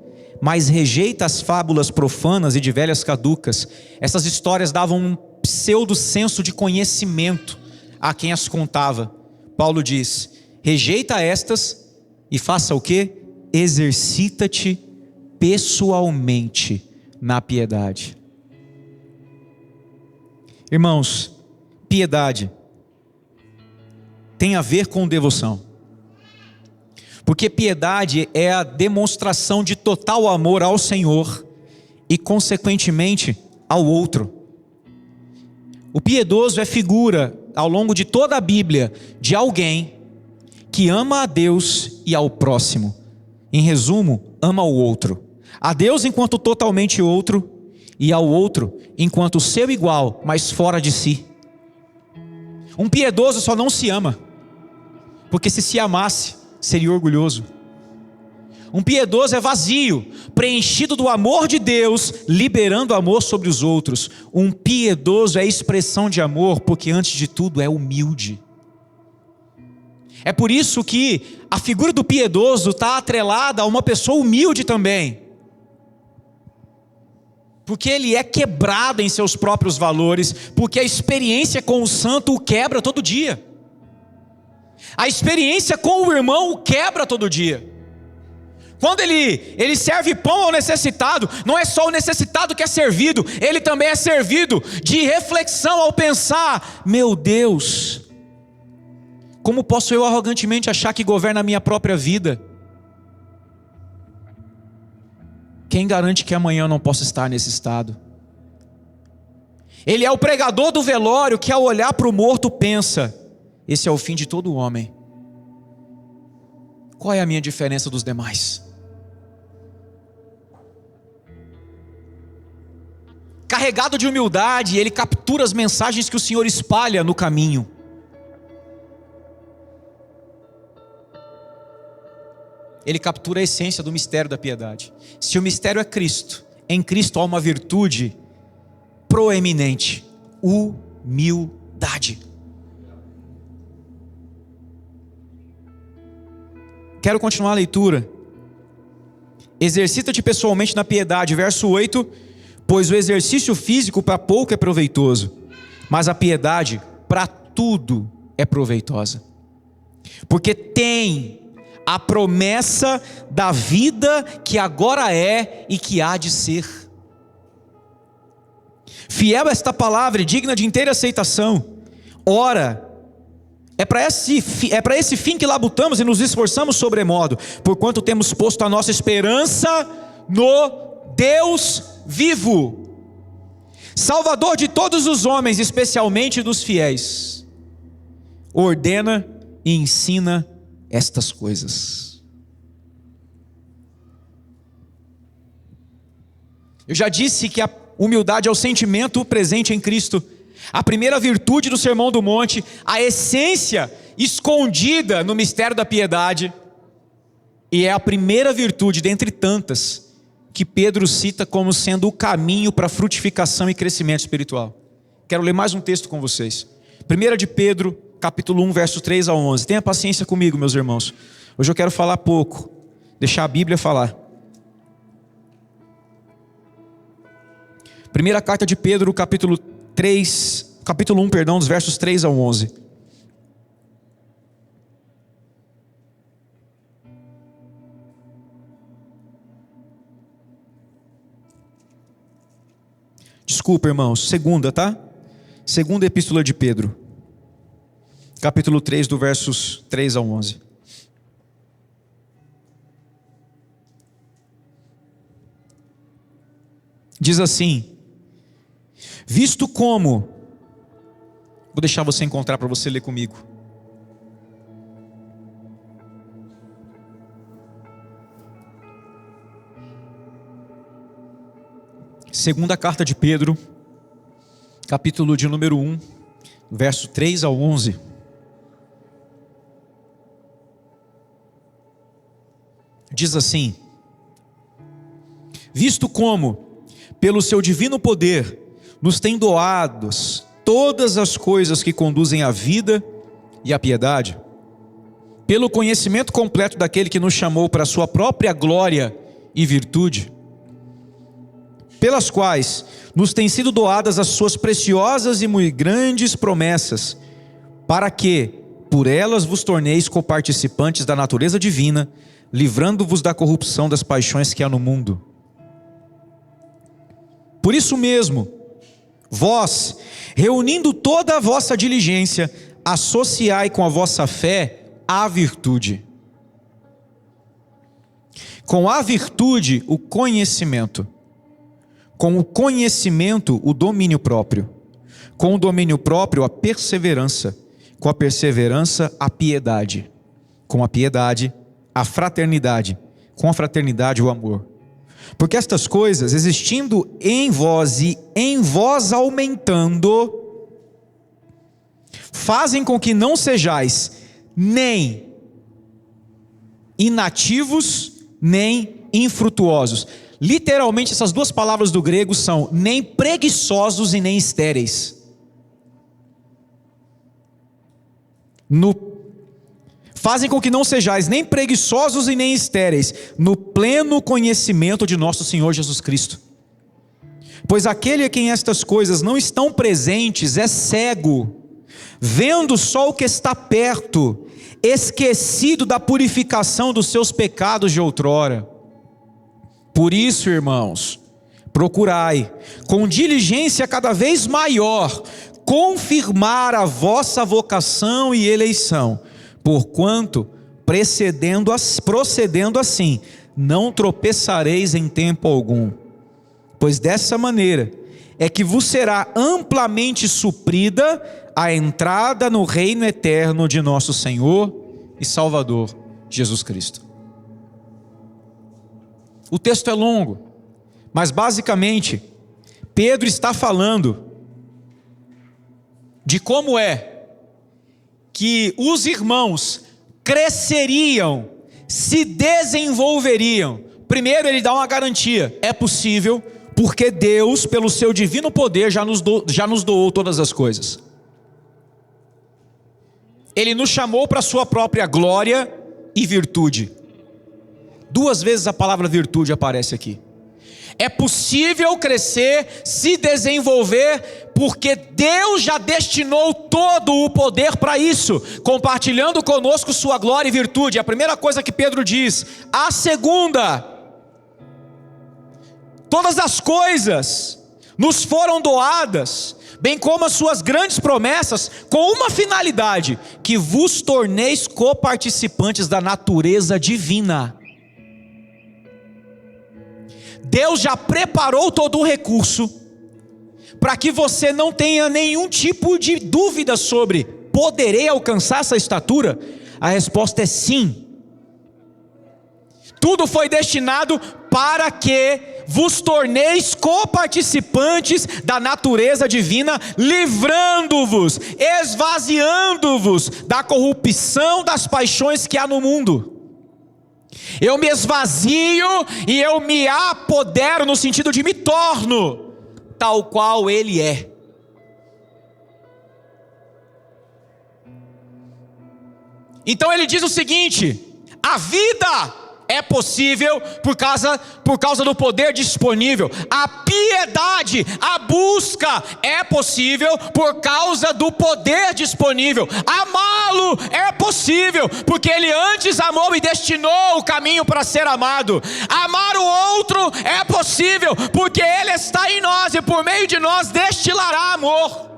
mas rejeita as fábulas profanas e de velhas caducas. Essas histórias davam um pseudo senso de conhecimento a quem as contava. Paulo diz: rejeita estas e faça o quê? Exercita-te pessoalmente na piedade. Irmãos, piedade tem a ver com devoção, porque piedade é a demonstração de total amor ao Senhor e consequentemente ao outro. O piedoso é figura ao longo de toda a Bíblia de alguém que ama a Deus e ao próximo. Em resumo, ama o outro, a Deus enquanto totalmente outro e ao outro enquanto seu igual, mas fora de si. Um piedoso só não se ama, porque se amasse, seria orgulhoso. Um piedoso é vazio, preenchido do amor de Deus, liberando amor sobre os outros. Um piedoso é expressão de amor, porque antes de tudo é humilde. É por isso que a figura do piedoso está atrelada a uma pessoa humilde também, porque ele é quebrado em seus próprios valores, porque a experiência com o santo o quebra todo dia. A experiência com o irmão o quebra todo dia. Quando ele serve pão ao necessitado, não é só o necessitado que é servido, ele também é servido de reflexão ao pensar: meu Deus, como posso eu arrogantemente achar que governa a minha própria vida? Quem garante que amanhã eu não posso estar nesse estado? Ele é o pregador do velório que, ao olhar para o morto, pensa: esse é o fim de todo homem. Qual é a minha diferença dos demais? Carregado de humildade, ele captura as mensagens que o Senhor espalha no caminho. Ele captura a essência do mistério da piedade. Se o mistério é Cristo, em Cristo há uma virtude proeminente: humildade. Quero continuar a leitura. Exercita-te pessoalmente na piedade, verso 8: pois o exercício físico para pouco é proveitoso, mas a piedade para tudo é proveitosa, porque tem a promessa da vida que agora é e que há de ser. Fiel esta palavra e digna de inteira aceitação. Ora, é para esse fim que labutamos e nos esforçamos sobremodo, porquanto temos posto a nossa esperança no Deus vivo, Salvador de todos os homens, especialmente dos fiéis. Ordena e ensina estas coisas. Eu já disse que a humildade é o sentimento presente em Cristo, a primeira virtude do Sermão do Monte, a essência escondida no mistério da piedade, e é a primeira virtude dentre tantas que Pedro cita como sendo o caminho para a frutificação e crescimento espiritual. Quero ler mais um texto com vocês. 1 de Pedro, capítulo 1, versos 3 a 11. Tenha paciência comigo, meus irmãos. Hoje eu quero falar pouco, deixar a Bíblia falar. Primeira carta de Pedro, capítulo 1, dos versos 3 ao 11. Desculpa, irmãos, segunda, tá? Segunda epístola de Pedro, capítulo 3, do versos 3 ao 11. Diz assim: visto como, vou deixar você encontrar para você ler comigo. Segunda carta de Pedro, capítulo de número 1, verso 3 ao 11. Diz assim: visto como, pelo seu divino poder, nos tem doados todas as coisas que conduzem à vida e à piedade, pelo conhecimento completo daquele que nos chamou para a sua própria glória e virtude, pelas quais nos têm sido doadas as suas preciosas e muito grandes promessas, para que, por elas vos torneis coparticipantes da natureza divina, livrando-vos da corrupção das paixões que há no mundo. Por isso mesmo, vós, reunindo toda a vossa diligência, associai com a vossa fé a virtude. Com a virtude, o conhecimento. Com o conhecimento, o domínio próprio. Com o domínio próprio, a perseverança. Com a perseverança, a piedade. Com a piedade, a fraternidade. Com a fraternidade, o amor. Porque estas coisas, existindo em vós e em vós aumentando, fazem com que não sejais nem inativos, nem infrutuosos. Literalmente, essas duas palavras do grego são nem preguiçosos e nem estéreis. Fazem com que não sejais nem preguiçosos e nem estéreis, no pleno conhecimento de nosso Senhor Jesus Cristo. Pois aquele a quem estas coisas não estão presentes é cego, vendo só o que está perto, esquecido da purificação dos seus pecados de outrora. Por isso, irmãos, procurai, com diligência cada vez maior, confirmar a vossa vocação e eleição, porquanto, procedendo assim, não tropeçareis em tempo algum, pois dessa maneira é que vos será amplamente suprida a entrada no reino eterno de nosso Senhor e Salvador Jesus Cristo. O texto é longo, mas basicamente Pedro está falando de como é que os irmãos cresceriam, se desenvolveriam. Primeiro ele dá uma garantia: é possível, porque Deus, pelo seu divino poder, já nos doou todas as coisas. Ele nos chamou para a sua própria glória e virtude. 2 vezes a palavra virtude aparece aqui. É possível crescer, se desenvolver, porque Deus já destinou todo o poder para isso, compartilhando conosco sua glória e virtude. É a primeira coisa que Pedro diz. A segunda: todas as coisas nos foram doadas, bem como as suas grandes promessas, com uma finalidade: que vos torneis coparticipantes da natureza divina. Deus já preparou todo o recurso para que você não tenha nenhum tipo de dúvida sobre: poderei alcançar essa estatura? A resposta é sim. Tudo foi destinado para que vos torneis coparticipantes da natureza divina, livrando-vos, esvaziando-vos da corrupção das paixões que há no mundo. Eu me esvazio e eu me apodero, no sentido de me torno tal qual Ele é. Então ele diz o seguinte: a vida é possível por causa do poder disponível. A piedade, a busca é possível por causa do poder disponível. Amá-lo é possível porque Ele antes amou e destinou o caminho para ser amado. Amar o outro é possível porque Ele está em nós e por meio de nós destilará amor.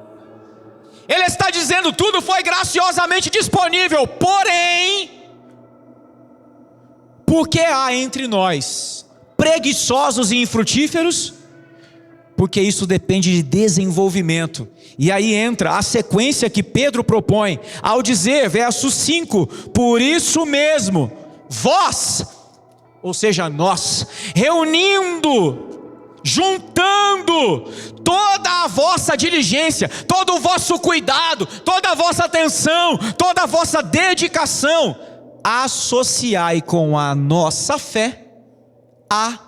Ele está dizendo: tudo foi graciosamente disponível, porém, porque há entre nós preguiçosos e infrutíferos? Porque isso depende de desenvolvimento. E aí entra a sequência que Pedro propõe, ao dizer, verso 5: por isso mesmo, vós, ou seja, nós, juntando toda a vossa diligência, todo o vosso cuidado, toda a vossa atenção, toda a vossa dedicação, associai com a nossa fé a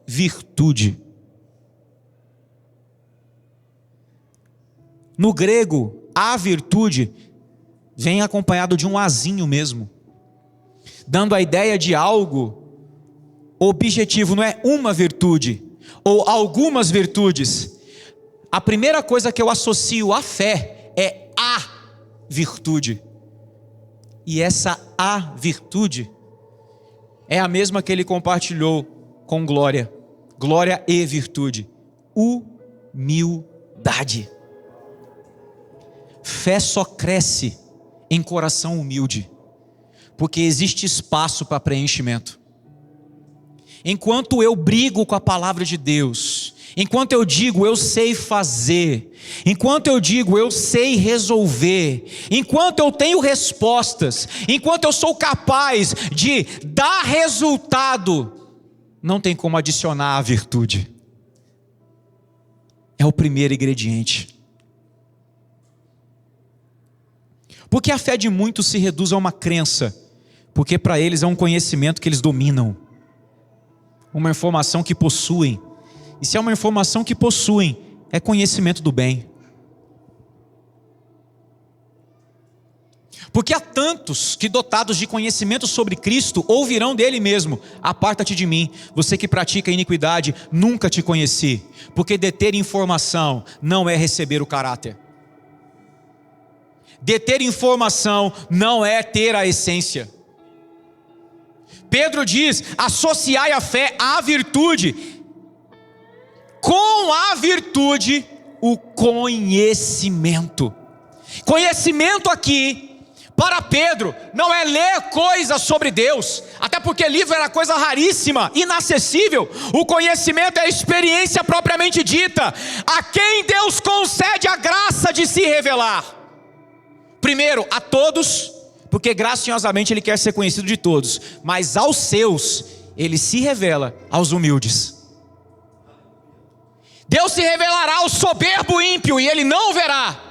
virtude. No grego, a virtude vem acompanhado de um azinho mesmo, dando a ideia de algo objetivo. Não é uma virtude ou algumas virtudes. A primeira coisa que eu associo à fé é a virtude. E essa a virtude é a mesma que ele compartilhou com glória. Glória e virtude. Humildade. Fé só cresce em coração humilde, porque existe espaço para preenchimento. Enquanto eu brigo com a palavra de Deus, enquanto eu digo eu sei fazer, enquanto eu digo eu sei resolver, enquanto eu tenho respostas, enquanto eu sou capaz de dar resultado, não tem como adicionar a virtude. É o primeiro ingrediente. Porque a fé de muitos se reduz a uma crença, porque para eles é um conhecimento que eles dominam, uma informação que possuem. E se é uma informação que possuem, é conhecimento do bem. Porque há tantos que, dotados de conhecimento sobre Cristo, ouvirão dele mesmo: aparta-te de mim, você que pratica iniquidade, nunca te conheci. Porque deter informação não é receber o caráter. Deter informação não é ter a essência. Pedro diz: associai a fé à virtude, com a virtude o conhecimento. Conhecimento aqui, para Pedro, não é ler coisas sobre Deus, até porque livro era coisa raríssima, inacessível. O conhecimento é a experiência propriamente dita, a quem Deus concede a graça de se revelar. Primeiro, a todos, porque graciosamente Ele quer ser conhecido de todos, mas aos seus, Ele se revela aos humildes. Deus se revelará ao soberbo ímpio, e ele não o verá,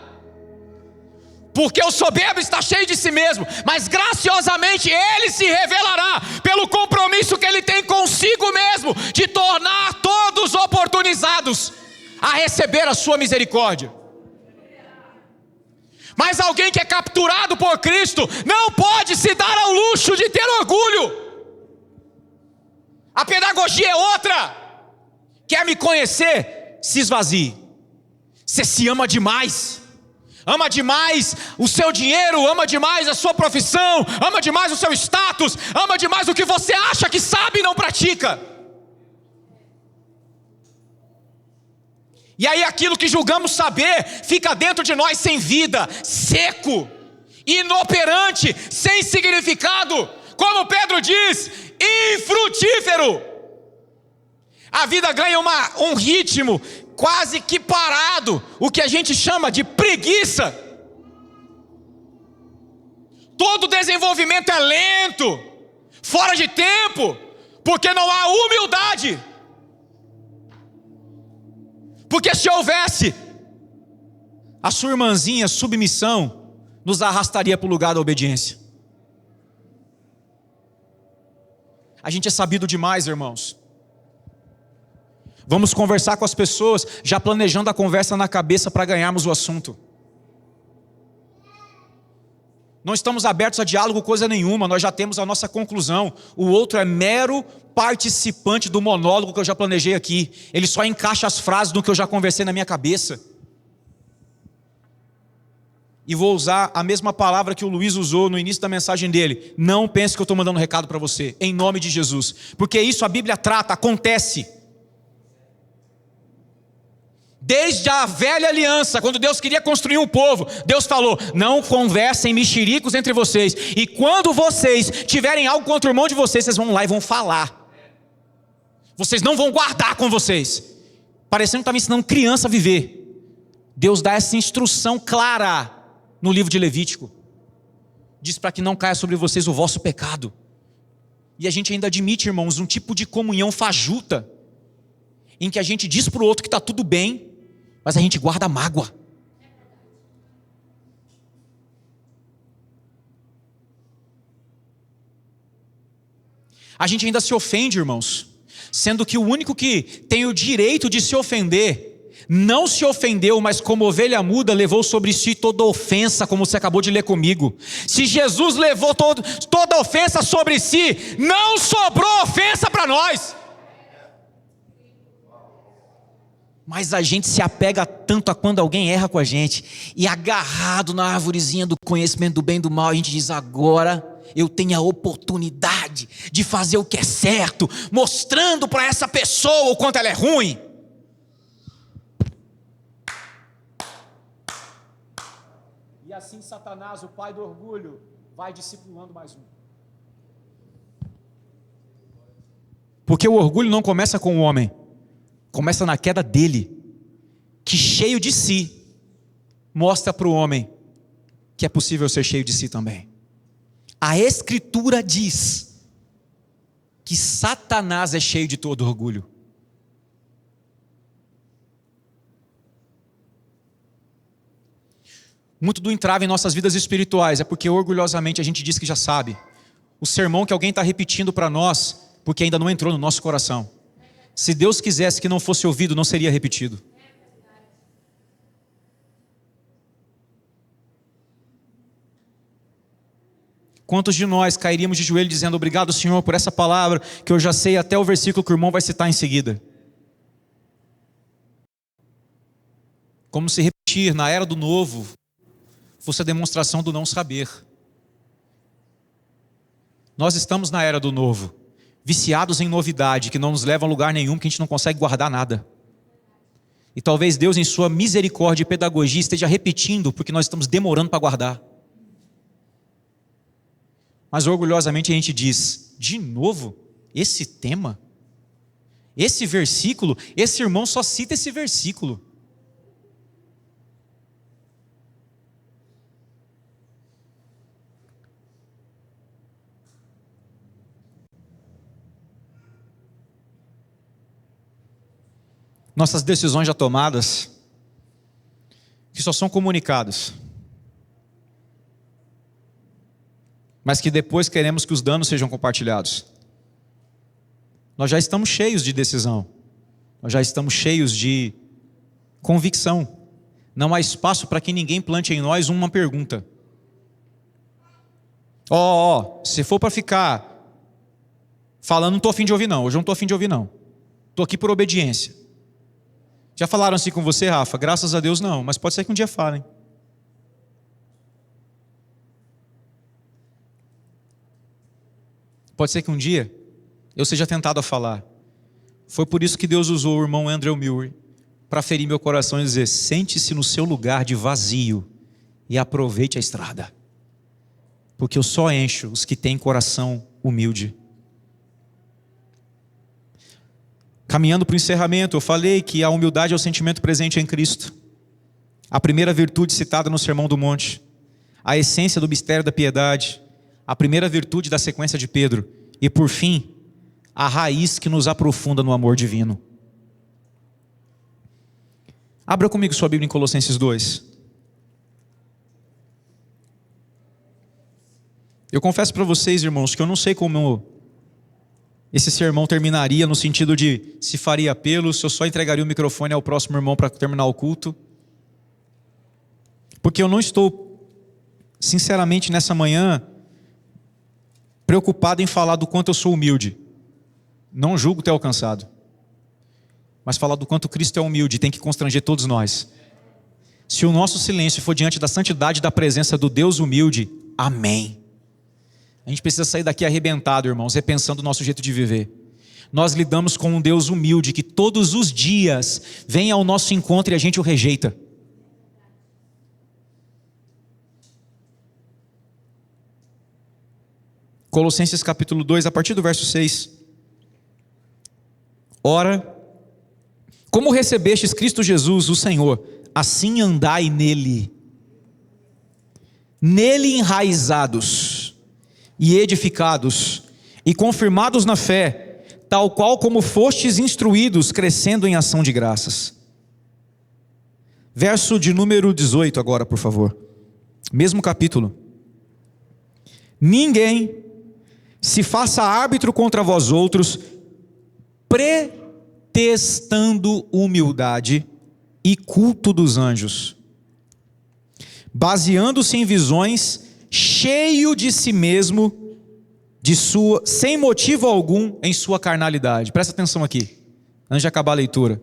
porque o soberbo está cheio de si mesmo, mas graciosamente Ele se revelará, pelo compromisso que Ele tem consigo mesmo, de tornar todos oportunizados a receber a sua misericórdia. Mas alguém que é capturado por Cristo, não pode se dar ao luxo de ter orgulho. A pedagogia é outra. Quer me conhecer? Se esvazie. Você se ama demais. Ama demais o seu dinheiro, ama demais a sua profissão, ama demais o seu status, ama demais o que você acha que sabe e não pratica. E aí aquilo que julgamos saber fica dentro de nós sem vida, seco, inoperante, sem significado. Como Pedro diz, infrutífero. A vida ganha um ritmo quase que parado, o que a gente chama de preguiça. Todo desenvolvimento é lento, fora de tempo, porque não há humildade. Porque se houvesse, a sua irmãzinha submissão nos arrastaria para o lugar da obediência. A gente é sabido demais, irmãos. Vamos conversar com as pessoas, já planejando a conversa na cabeça para ganharmos o assunto. Não estamos abertos a diálogo coisa nenhuma, nós já temos a nossa conclusão. O outro é mero participante do monólogo que eu já planejei aqui. Ele só encaixa as frases do que eu já conversei na minha cabeça. E vou usar a mesma palavra que o Luiz usou no início da mensagem dele. Não pense que eu estou mandando um recado para você, em nome de Jesus. Porque isso a Bíblia trata, acontece. Desde a velha aliança, quando Deus queria construir um povo, Deus falou: não conversem mexericos entre vocês, e quando vocês tiverem algo contra o irmão de vocês, vocês vão lá e vão falar. Vocês não vão guardar com vocês. Parecendo que estava ensinando criança a viver. Deus dá essa instrução clara no livro de Levítico. Diz para que não caia sobre vocês o vosso pecado. E a gente ainda admite, irmãos, um tipo de comunhão fajuta, em que a gente diz para o outro que está tudo bem, mas a gente guarda mágoa. A gente ainda se ofende, irmãos, sendo que o único que tem o direito de se ofender, não se ofendeu, mas como ovelha muda, levou sobre si toda ofensa, como você acabou de ler comigo. Se Jesus levou toda ofensa sobre si, não sobrou ofensa para nós. Mas a gente se apega tanto a quando alguém erra com a gente, e agarrado na arvorezinha do conhecimento do bem e do mal, a gente diz: agora eu tenho a oportunidade de fazer o que é certo, mostrando para essa pessoa o quanto ela é ruim. E assim Satanás, o pai do orgulho, vai discipulando mais um. Porque o orgulho não começa com o homem, começa na queda dele, que cheio de si, mostra para o homem que é possível ser cheio de si também. A Escritura diz que Satanás é cheio de todo orgulho. Muito do entrave em nossas vidas espirituais é porque orgulhosamente a gente diz que já sabe. O sermão que alguém está repetindo para nós, porque ainda não entrou no nosso coração. Se Deus quisesse que não fosse ouvido, não seria repetido. Quantos de nós cairíamos de joelho dizendo: obrigado, Senhor, por essa palavra, que eu já sei até o versículo que o irmão vai citar em seguida. Como se repetir na era do novo fosse a demonstração do não saber. Nós estamos na era do novo, viciados em novidade, que não nos leva a lugar nenhum, que a gente não consegue guardar nada. E talvez Deus, em sua misericórdia e pedagogia, esteja repetindo, porque nós estamos demorando para guardar. Mas orgulhosamente a gente diz, de novo, esse tema, esse versículo, esse irmão só cita esse versículo. Nossas decisões já tomadas, que só são comunicadas, mas que depois queremos que os danos sejam compartilhados. Nós já estamos cheios de decisão, nós já estamos cheios de convicção. Não há espaço para que ninguém plante em nós uma pergunta. Se for para ficar falando, não estou a fim de ouvir não, hoje eu não estou a fim de ouvir não. Estou aqui por obediência. Já falaram assim com você, Rafa? Graças a Deus não, mas pode ser que um dia falem. Pode ser que um dia eu seja tentado a falar. Foi por isso que Deus usou o irmão Andrew Murray para ferir meu coração e dizer: sente-se no seu lugar de vazio e aproveite a estrada, porque eu só encho os que têm coração humilde. Caminhando para o encerramento, eu falei que a humildade é o sentimento presente em Cristo, a primeira virtude citada no Sermão do Monte, a essência do mistério da piedade, a primeira virtude da sequência de Pedro, e por fim, a raiz que nos aprofunda no amor divino. Abra comigo sua Bíblia em Colossenses 2. Eu confesso para vocês, irmãos, que eu não sei como esse sermão terminaria, no sentido de se faria apelo, se eu só entregaria o microfone ao próximo irmão para terminar o culto. Porque eu não estou, sinceramente, nessa manhã, preocupado em falar do quanto eu sou humilde. Não julgo ter alcançado. Mas falar do quanto Cristo é humilde tem que constranger todos nós. Se o nosso silêncio for diante da santidade da presença do Deus humilde, amém. A gente precisa sair daqui arrebentado, irmãos, repensando o nosso jeito de viver. Nós lidamos com um Deus humilde que todos os dias vem ao nosso encontro e a gente o rejeita. Colossenses capítulo 2, a partir do verso 6. Ora, como recebestes Cristo Jesus, o Senhor, assim andai nele. Nele enraizados e edificados, e confirmados na fé, tal qual como fostes instruídos, crescendo em ação de graças. Verso de número 18 agora, por favor. Mesmo capítulo. Ninguém se faça árbitro contra vós outros, pretextando humildade e culto dos anjos, baseando-se em visões, cheio de si mesmo, sem motivo algum em sua carnalidade. Presta atenção aqui, antes de acabar a leitura.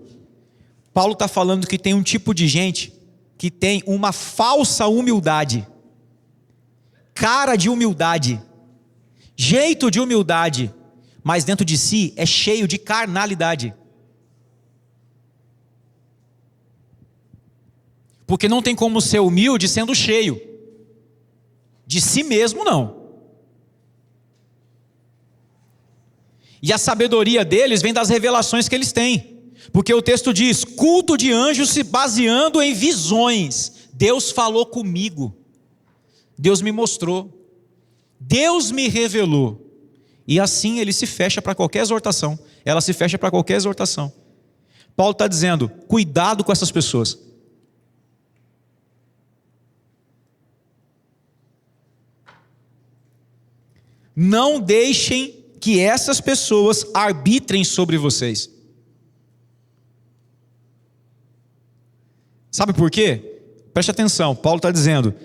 Paulo está falando que tem um tipo de gente que tem uma falsa humildade, cara de humildade, jeito de humildade, mas dentro de si é cheio de carnalidade. Porque não tem como ser humilde sendo cheio. De si mesmo, não. E a sabedoria deles vem das revelações que eles têm. Porque o texto diz, culto de anjos se baseando em visões. Deus falou comigo. Deus me mostrou. Deus me revelou. E assim ele se fecha para qualquer exortação. Ela se fecha para qualquer exortação. Paulo está dizendo, cuidado com essas pessoas. Não deixem que essas pessoas arbitrem sobre vocês. Sabe por quê? Preste atenção, Paulo está dizendo,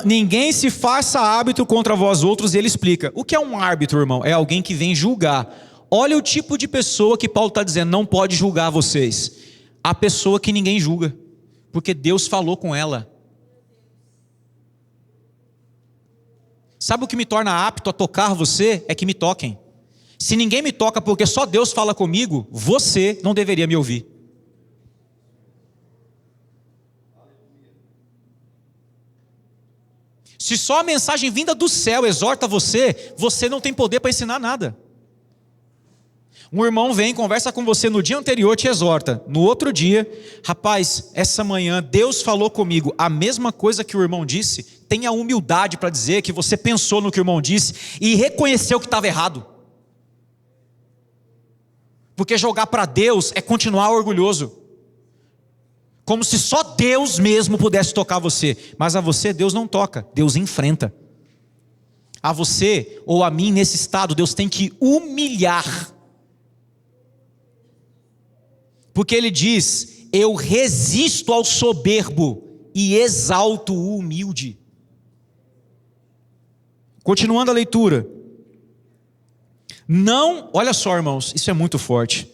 ninguém se faça árbitro contra vós outros, e ele explica. O que é um árbitro, irmão? É alguém que vem julgar. Olha o tipo de pessoa que Paulo está dizendo, não pode julgar vocês. A pessoa que ninguém julga, porque Deus falou com ela. Sabe o que me torna apto a tocar você? É que me toquem. Se ninguém me toca porque só Deus fala comigo, você não deveria me ouvir. Se só a mensagem vinda do céu exorta você, você não tem poder para ensinar nada. Um irmão vem, conversa com você no dia anterior, te exorta. No outro dia, rapaz, essa manhã Deus falou comigo a mesma coisa que o irmão disse. Tenha humildade para dizer que você pensou no que o irmão disse e reconheceu que estava errado. Porque jogar para Deus é continuar orgulhoso. Como se só Deus mesmo pudesse tocar você. Mas a você Deus não toca, Deus enfrenta. A você ou a mim nesse estado Deus tem que humilhar. Porque ele diz, eu resisto ao soberbo e exalto o humilde. Continuando a leitura. Não, olha só irmãos, isso é muito forte.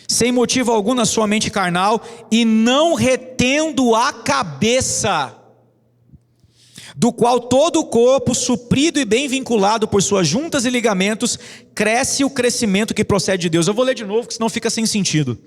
Sem motivo algum na sua mente carnal e não retendo a cabeça, do qual todo o corpo, suprido e bem vinculado por suas juntas e ligamentos, cresce o crescimento que procede de Deus. Eu vou ler de novo, porque senão fica sem sentido.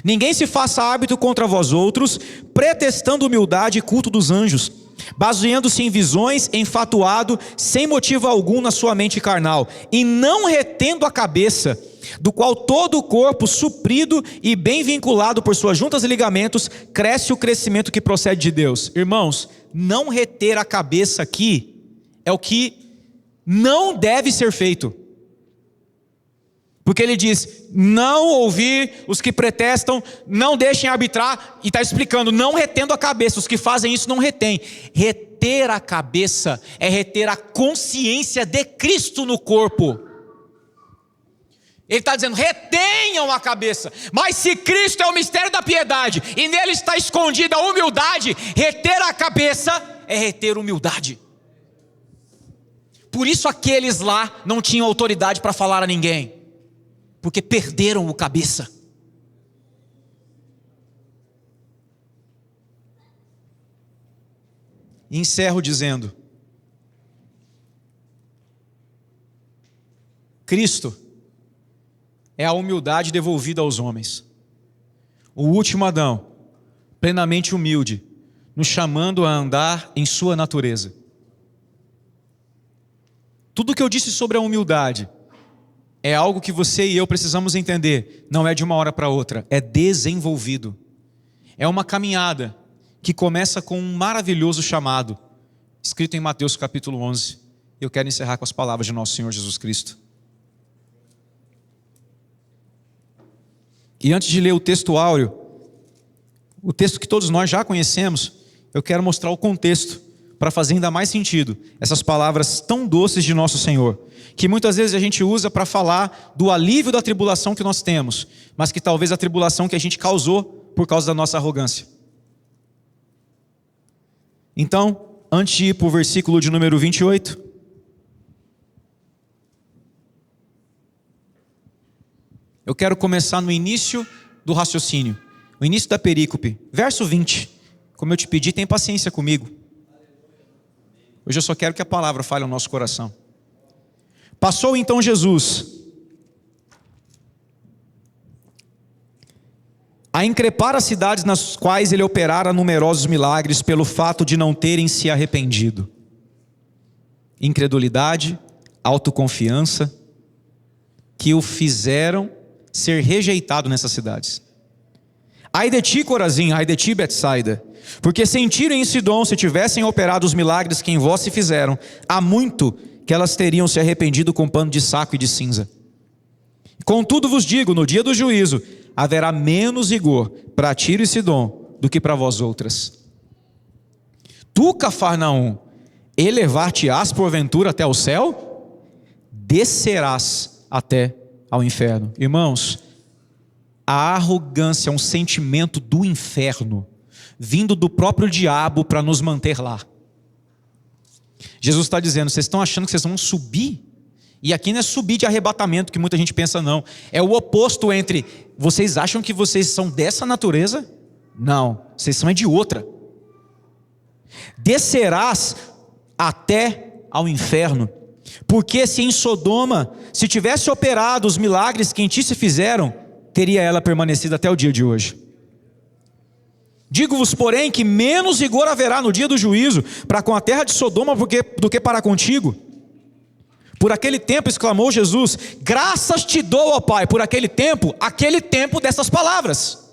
Ninguém se faça árbitro contra vós outros, pretextando humildade e culto dos anjos, baseando-se em visões, enfatuado, sem motivo algum na sua mente carnal, e não retendo a cabeça, do qual todo o corpo, suprido e bem vinculado por suas juntas e ligamentos, cresce o crescimento que procede de Deus. Irmãos, não reter a cabeça aqui é o que não deve ser feito. Porque ele diz, não ouvir os que pretestam, não deixem arbitrar, e está explicando, não retendo a cabeça, os que fazem isso não retêm. Reter a cabeça é reter a consciência de Cristo no corpo. Ele está dizendo, retenham a cabeça, mas se Cristo é o mistério da piedade, e nele está escondida a humildade, reter a cabeça é reter humildade. Por isso aqueles lá não tinham autoridade para falar a ninguém, porque perderam o cabeça. E encerro dizendo, Cristo é a humildade devolvida aos homens. O último Adão, plenamente humilde, nos chamando a andar em sua natureza. Tudo que eu disse sobre a humildade é algo que você e eu precisamos entender. Não é de uma hora para outra, é desenvolvido. É uma caminhada que começa com um maravilhoso chamado, escrito em Mateus capítulo 11. Eu quero encerrar com as palavras de nosso Senhor Jesus Cristo. E antes de ler o texto áureo, o texto que todos nós já conhecemos, eu quero mostrar o contexto, para fazer ainda mais sentido, essas palavras tão doces de nosso Senhor, que muitas vezes a gente usa para falar do alívio da tribulação que nós temos, mas que talvez a tribulação que a gente causou por causa da nossa arrogância. Então, antes de ir para o versículo de número 28, eu quero começar no início do raciocínio, o início da perícope, verso 20. Como eu te pedi, tem paciência comigo. Hoje eu só quero que a palavra fale ao nosso coração. Passou então Jesus a increpar as cidades nas quais ele operara numerosos milagres pelo fato de não terem se arrependido. Incredulidade, autoconfiança, que o fizeram ser rejeitado nessas cidades. Ai de ti, Corazim, ai de ti, Betsaida, porque se em Tiro e em Sidom se tivessem operado os milagres que em vós se fizeram, há muito que elas teriam se arrependido com pano de saco e de cinza. Contudo vos digo, no dia do juízo, haverá menos rigor para Tiro e Sidom do que para vós outras. Tu, Cafarnaum, elevar-te-ás porventura até o céu? Descerás até ao inferno. Irmãos, a arrogância é um sentimento do inferno, vindo do próprio diabo para nos manter lá. Jesus está dizendo, vocês estão achando que vocês vão subir? E aqui não é subir de arrebatamento, que muita gente pensa não. É o oposto entre, vocês acham que vocês são dessa natureza? Não, vocês são de outra. Descerás até ao inferno. Porque se em Sodoma se tivesse operado os milagres que em ti se fizeram, teria ela permanecido até o dia de hoje. Digo-vos, porém, que menos rigor haverá no dia do juízo para com a terra de Sodoma do que para contigo. Por aquele tempo, exclamou Jesus, graças te dou, ó Pai, por aquele tempo dessas palavras.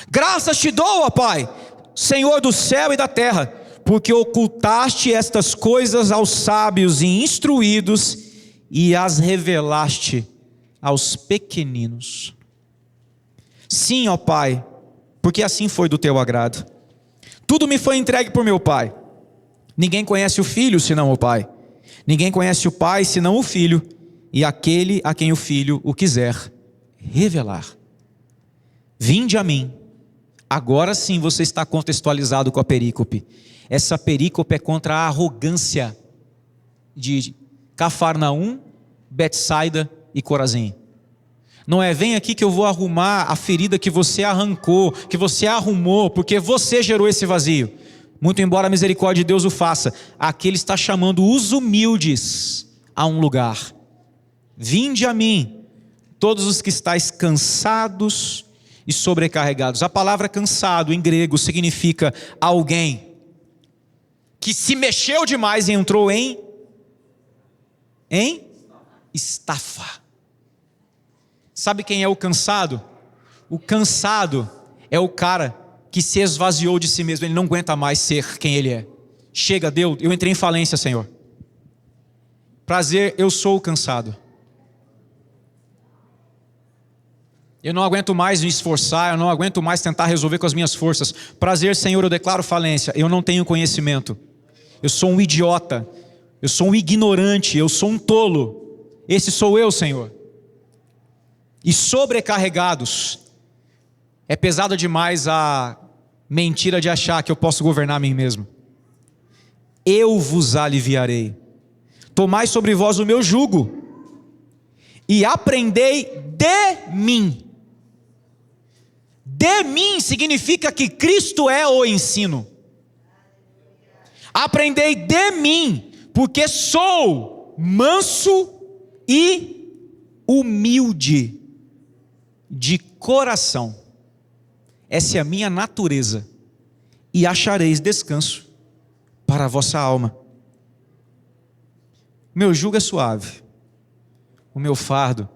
Graças te dou, ó Pai, Senhor do céu e da terra, porque ocultaste estas coisas aos sábios e instruídos e as revelaste aos pequeninos. Sim, ó Pai, porque assim foi do teu agrado. Tudo me foi entregue por meu Pai. Ninguém conhece o Filho senão o Pai. Ninguém conhece o Pai senão o Filho, e aquele a quem o Filho o quiser revelar. Vinde a mim. Agora sim você está contextualizado com a perícope. Essa perícope é contra a arrogância de Cafarnaum, Betsaida e Corazim. Não é, vem aqui que eu vou arrumar a ferida que você arrancou, que você arrumou, porque você gerou esse vazio. Muito embora a misericórdia de Deus o faça, aqui ele está chamando os humildes a um lugar. Vinde a mim, todos os que estáis cansados e sobrecarregados. A palavra cansado em grego significa alguém que se mexeu demais e entrou em estafa. Sabe quem é o cansado? O cansado é o cara que se esvaziou de si mesmo, ele não aguenta mais ser quem ele é. Chega, Deus, eu entrei em falência, Senhor. Prazer, eu sou o cansado. Eu não aguento mais me esforçar, eu não aguento mais tentar resolver com as minhas forças. Prazer, Senhor, eu declaro falência, eu não tenho conhecimento. Eu sou um idiota, eu sou um ignorante, eu sou um tolo. Esse sou eu, Senhor. E sobrecarregados, é pesada demais a mentira de achar que eu posso governar a mim mesmo. Eu vos aliviarei. Tomai sobre vós o meu jugo e aprendei de mim. De mim significa que Cristo é o ensino. Aprendei de mim, porque sou manso e humilde de coração. Essa é a minha natureza, e achareis descanso para a vossa alma. Meu jugo é suave, o meu fardo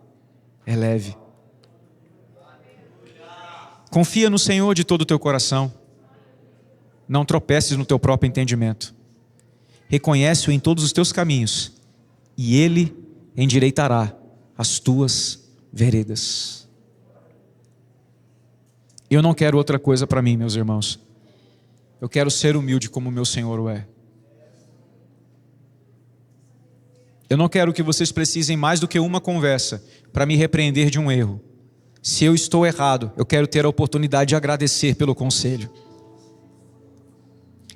é leve. Confia no Senhor de todo o teu coração, não tropeces no teu próprio entendimento. Reconhece-o em todos os teus caminhos, e Ele endireitará as tuas veredas. Eu não quero outra coisa para mim, meus irmãos. Eu quero ser humilde como meu Senhor o é. Eu não quero que vocês precisem mais do que uma conversa para me repreender de um erro. Se eu estou errado, eu quero ter a oportunidade de agradecer pelo conselho.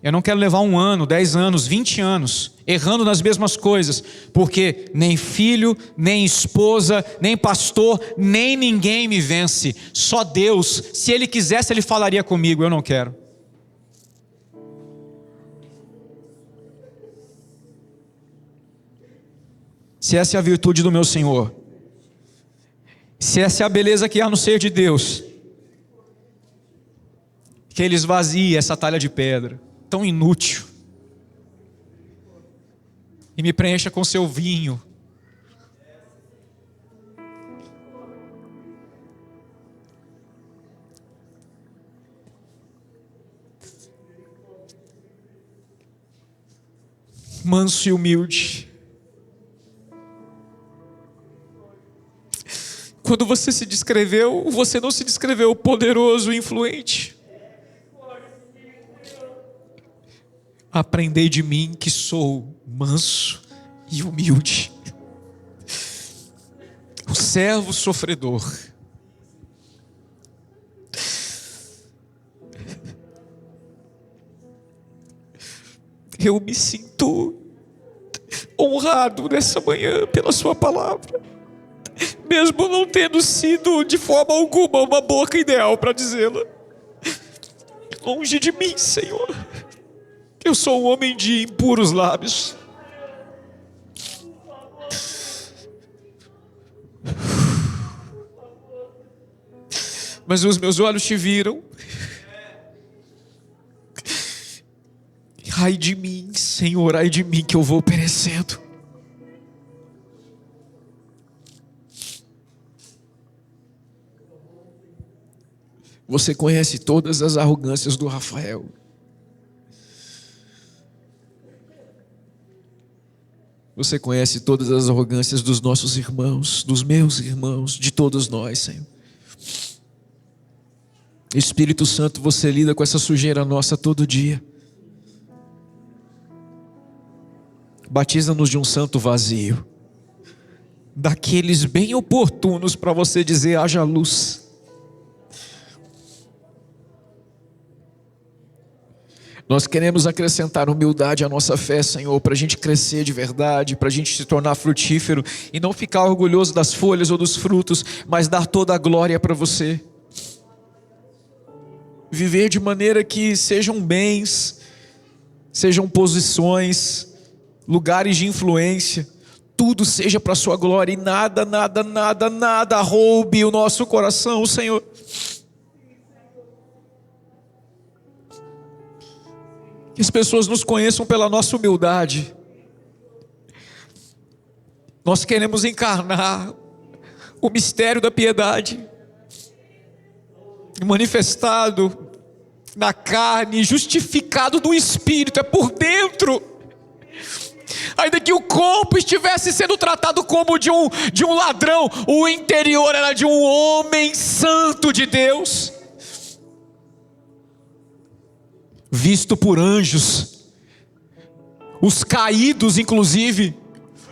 Eu não quero levar 1 ano, 10 anos, 20 anos errando nas mesmas coisas, porque nem filho, nem esposa, nem pastor, nem ninguém me vence. Só Deus, se Ele quisesse, Ele falaria comigo. Eu não quero. Se essa é a virtude do meu Senhor, se essa é a beleza que há no ser de Deus, que Ele esvazie essa talha de pedra tão inútil e me preencha com seu vinho. Manso e humilde. Quando você se descreveu, você não se descreveu poderoso e influente. Aprendei de mim que sou manso e humilde, o servo sofredor. Eu me sinto honrado nessa manhã pela sua palavra, mesmo não tendo sido de forma alguma uma boca ideal para dizê-la. Longe de mim, Senhor. Eu sou um homem de impuros lábios. mas os meus olhos te viram. Ai de mim, Senhor, ai de mim que eu vou perecendo. Você conhece todas as arrogâncias do Rafael. Você conhece todas as arrogâncias dos nossos irmãos, dos meus irmãos, de todos nós, Senhor. Espírito Santo, você lida com essa sujeira nossa todo dia. Batiza-nos de um santo vazio, daqueles bem oportunos para você dizer: haja luz. Nós queremos acrescentar humildade à nossa fé, Senhor, para a gente crescer de verdade, para a gente se tornar frutífero e não ficar orgulhoso das folhas ou dos frutos, mas dar toda a glória para você. Viver de maneira que sejam bens, sejam posições, lugares de influência, tudo seja para a sua glória e nada roube o nosso coração, Senhor. Que as pessoas nos conheçam pela nossa humildade. Nós queremos encarnar o mistério da piedade, manifestado na carne, justificado no Espírito, é por dentro. Ainda que o corpo estivesse sendo tratado como de um ladrão, o interior era de um homem santo de Deus, visto por anjos, os caídos inclusive,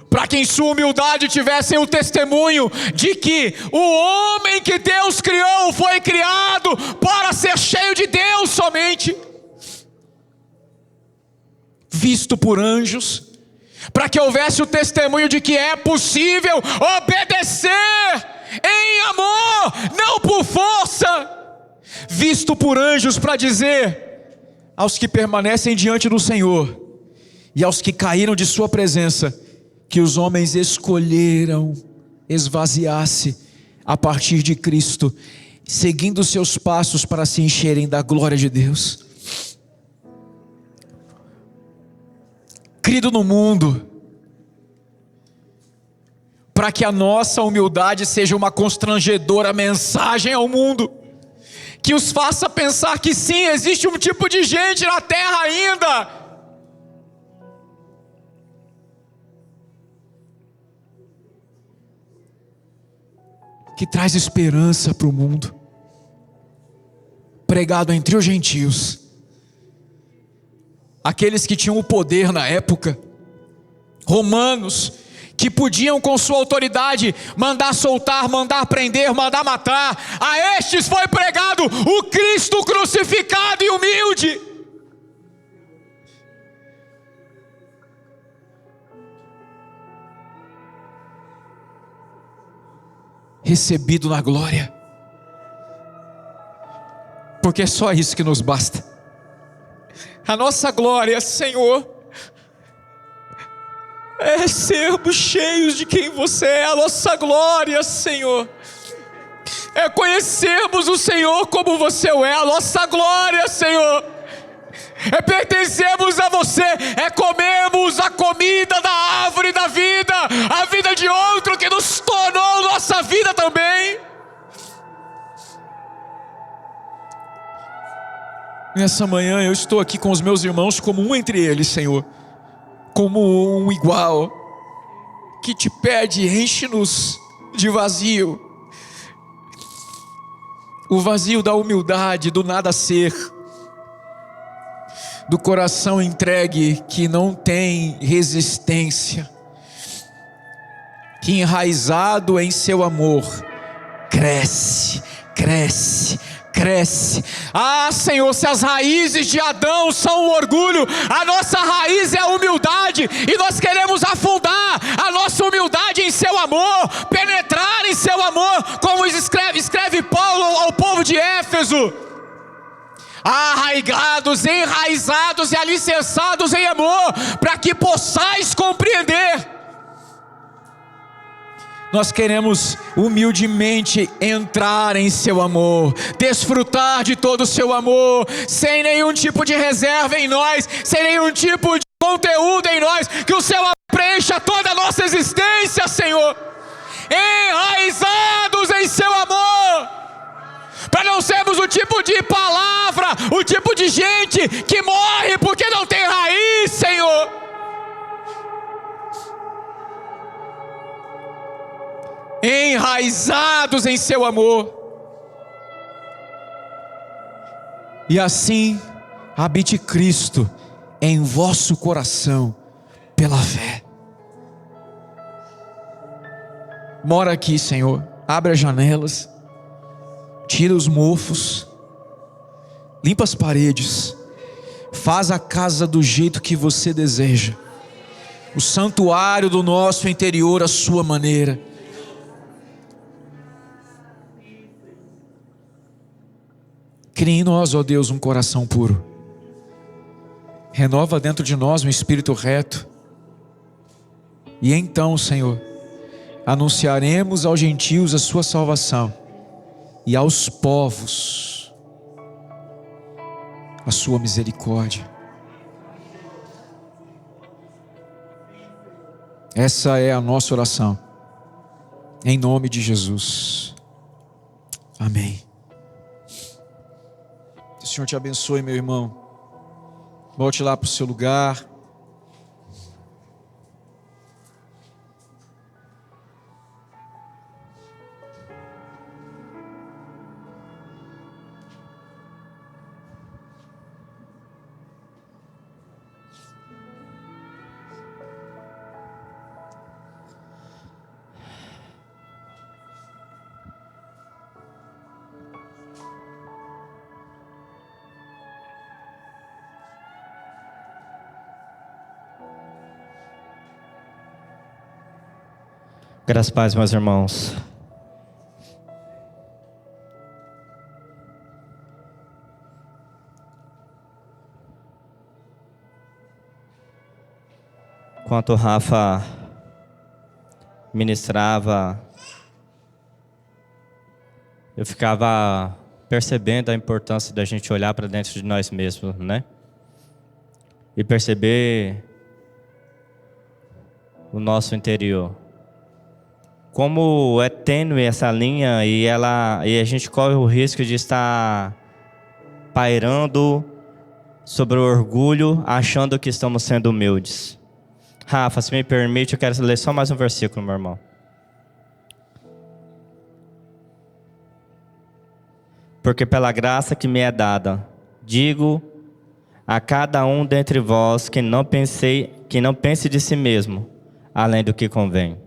para que em sua humildade tivessem o testemunho de que o homem que Deus criou foi criado para ser cheio de Deus somente, visto por anjos, para que houvesse o testemunho de que é possível obedecer em amor, não por força, visto por anjos para dizer aos que permanecem diante do Senhor e aos que caíram de sua presença, que os homens escolheram esvaziar-se a partir de Cristo, seguindo seus passos para se encherem da glória de Deus. Crido no mundo, para que a nossa humildade seja uma constrangedora mensagem ao mundo, que os faça pensar que sim, existe um tipo de gente na terra ainda, que traz esperança para o mundo, pregado entre os gentios, aqueles que tinham o poder na época, romanos, que podiam com sua autoridade mandar soltar, mandar prender, mandar matar. A estes foi pregado o Cristo crucificado e humilde, recebido na glória, porque é só isso que nos basta. A nossa glória, Senhor, é sermos cheios de quem você é. A nossa glória, Senhor, é conhecermos o Senhor como você é. A nossa glória, Senhor, é pertencermos a você, é comermos a comida da árvore da vida, a vida de outro que nos tornou nossa vida também. Nessa manhã eu estou aqui com os meus irmãos como um entre eles, Senhor, como um igual, que te pede: enche-nos de vazio, o vazio da humildade, do nada ser, do coração entregue que não tem resistência, que enraizado em seu amor, cresce. Ah, Senhor, se as raízes de Adão são o orgulho, a nossa raiz é a humildade, e nós queremos afundar a nossa humildade em seu amor, penetrar em seu amor, como escreve Paulo ao povo de Éfeso: arraigados, enraizados e alicerçados em amor, para que possais compreender Nós queremos humildemente entrar em seu amor, desfrutar de todo o seu amor, sem nenhum tipo de reserva em nós, sem nenhum tipo de conteúdo em nós, que o seu amor preencha toda a nossa existência, Senhor, enraizados em seu amor, para não sermos o tipo de palavra, o tipo de gente que morre porque não tem raiz, Senhor. Enraizados em seu amor, e assim habite Cristo em vosso coração pela fé. Mora aqui, Senhor, abre as janelas, tira os mofos, limpa as paredes, faz a casa do jeito que você deseja, o santuário do nosso interior à sua maneira. Cria em nós, ó Deus, um coração puro. Renova dentro de nós um espírito reto. E então, Senhor, anunciaremos aos gentios a sua salvação, e aos povos a sua misericórdia. Essa é a nossa oração, em nome de Jesus. Amém. Que o Senhor te abençoe, meu irmão. Volte lá para o seu lugar. Graças a Deus, meus irmãos. Enquanto o Rafa ministrava, eu ficava percebendo a importância da gente olhar para dentro de nós mesmos, né? E perceber o nosso interior. Como é tênue essa linha e a gente corre o risco de estar pairando sobre o orgulho, achando que estamos sendo humildes. Rafa, se me permite, eu quero ler só mais um versículo, meu irmão. Porque pela graça que me é dada, digo a cada um dentre vós que não pense de si mesmo, além do que convém.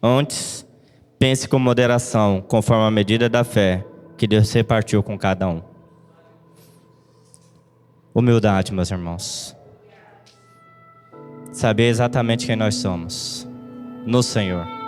Antes, pense com moderação, conforme a medida da fé que Deus repartiu com cada um. Humildade, meus irmãos. Saber exatamente quem nós somos no Senhor.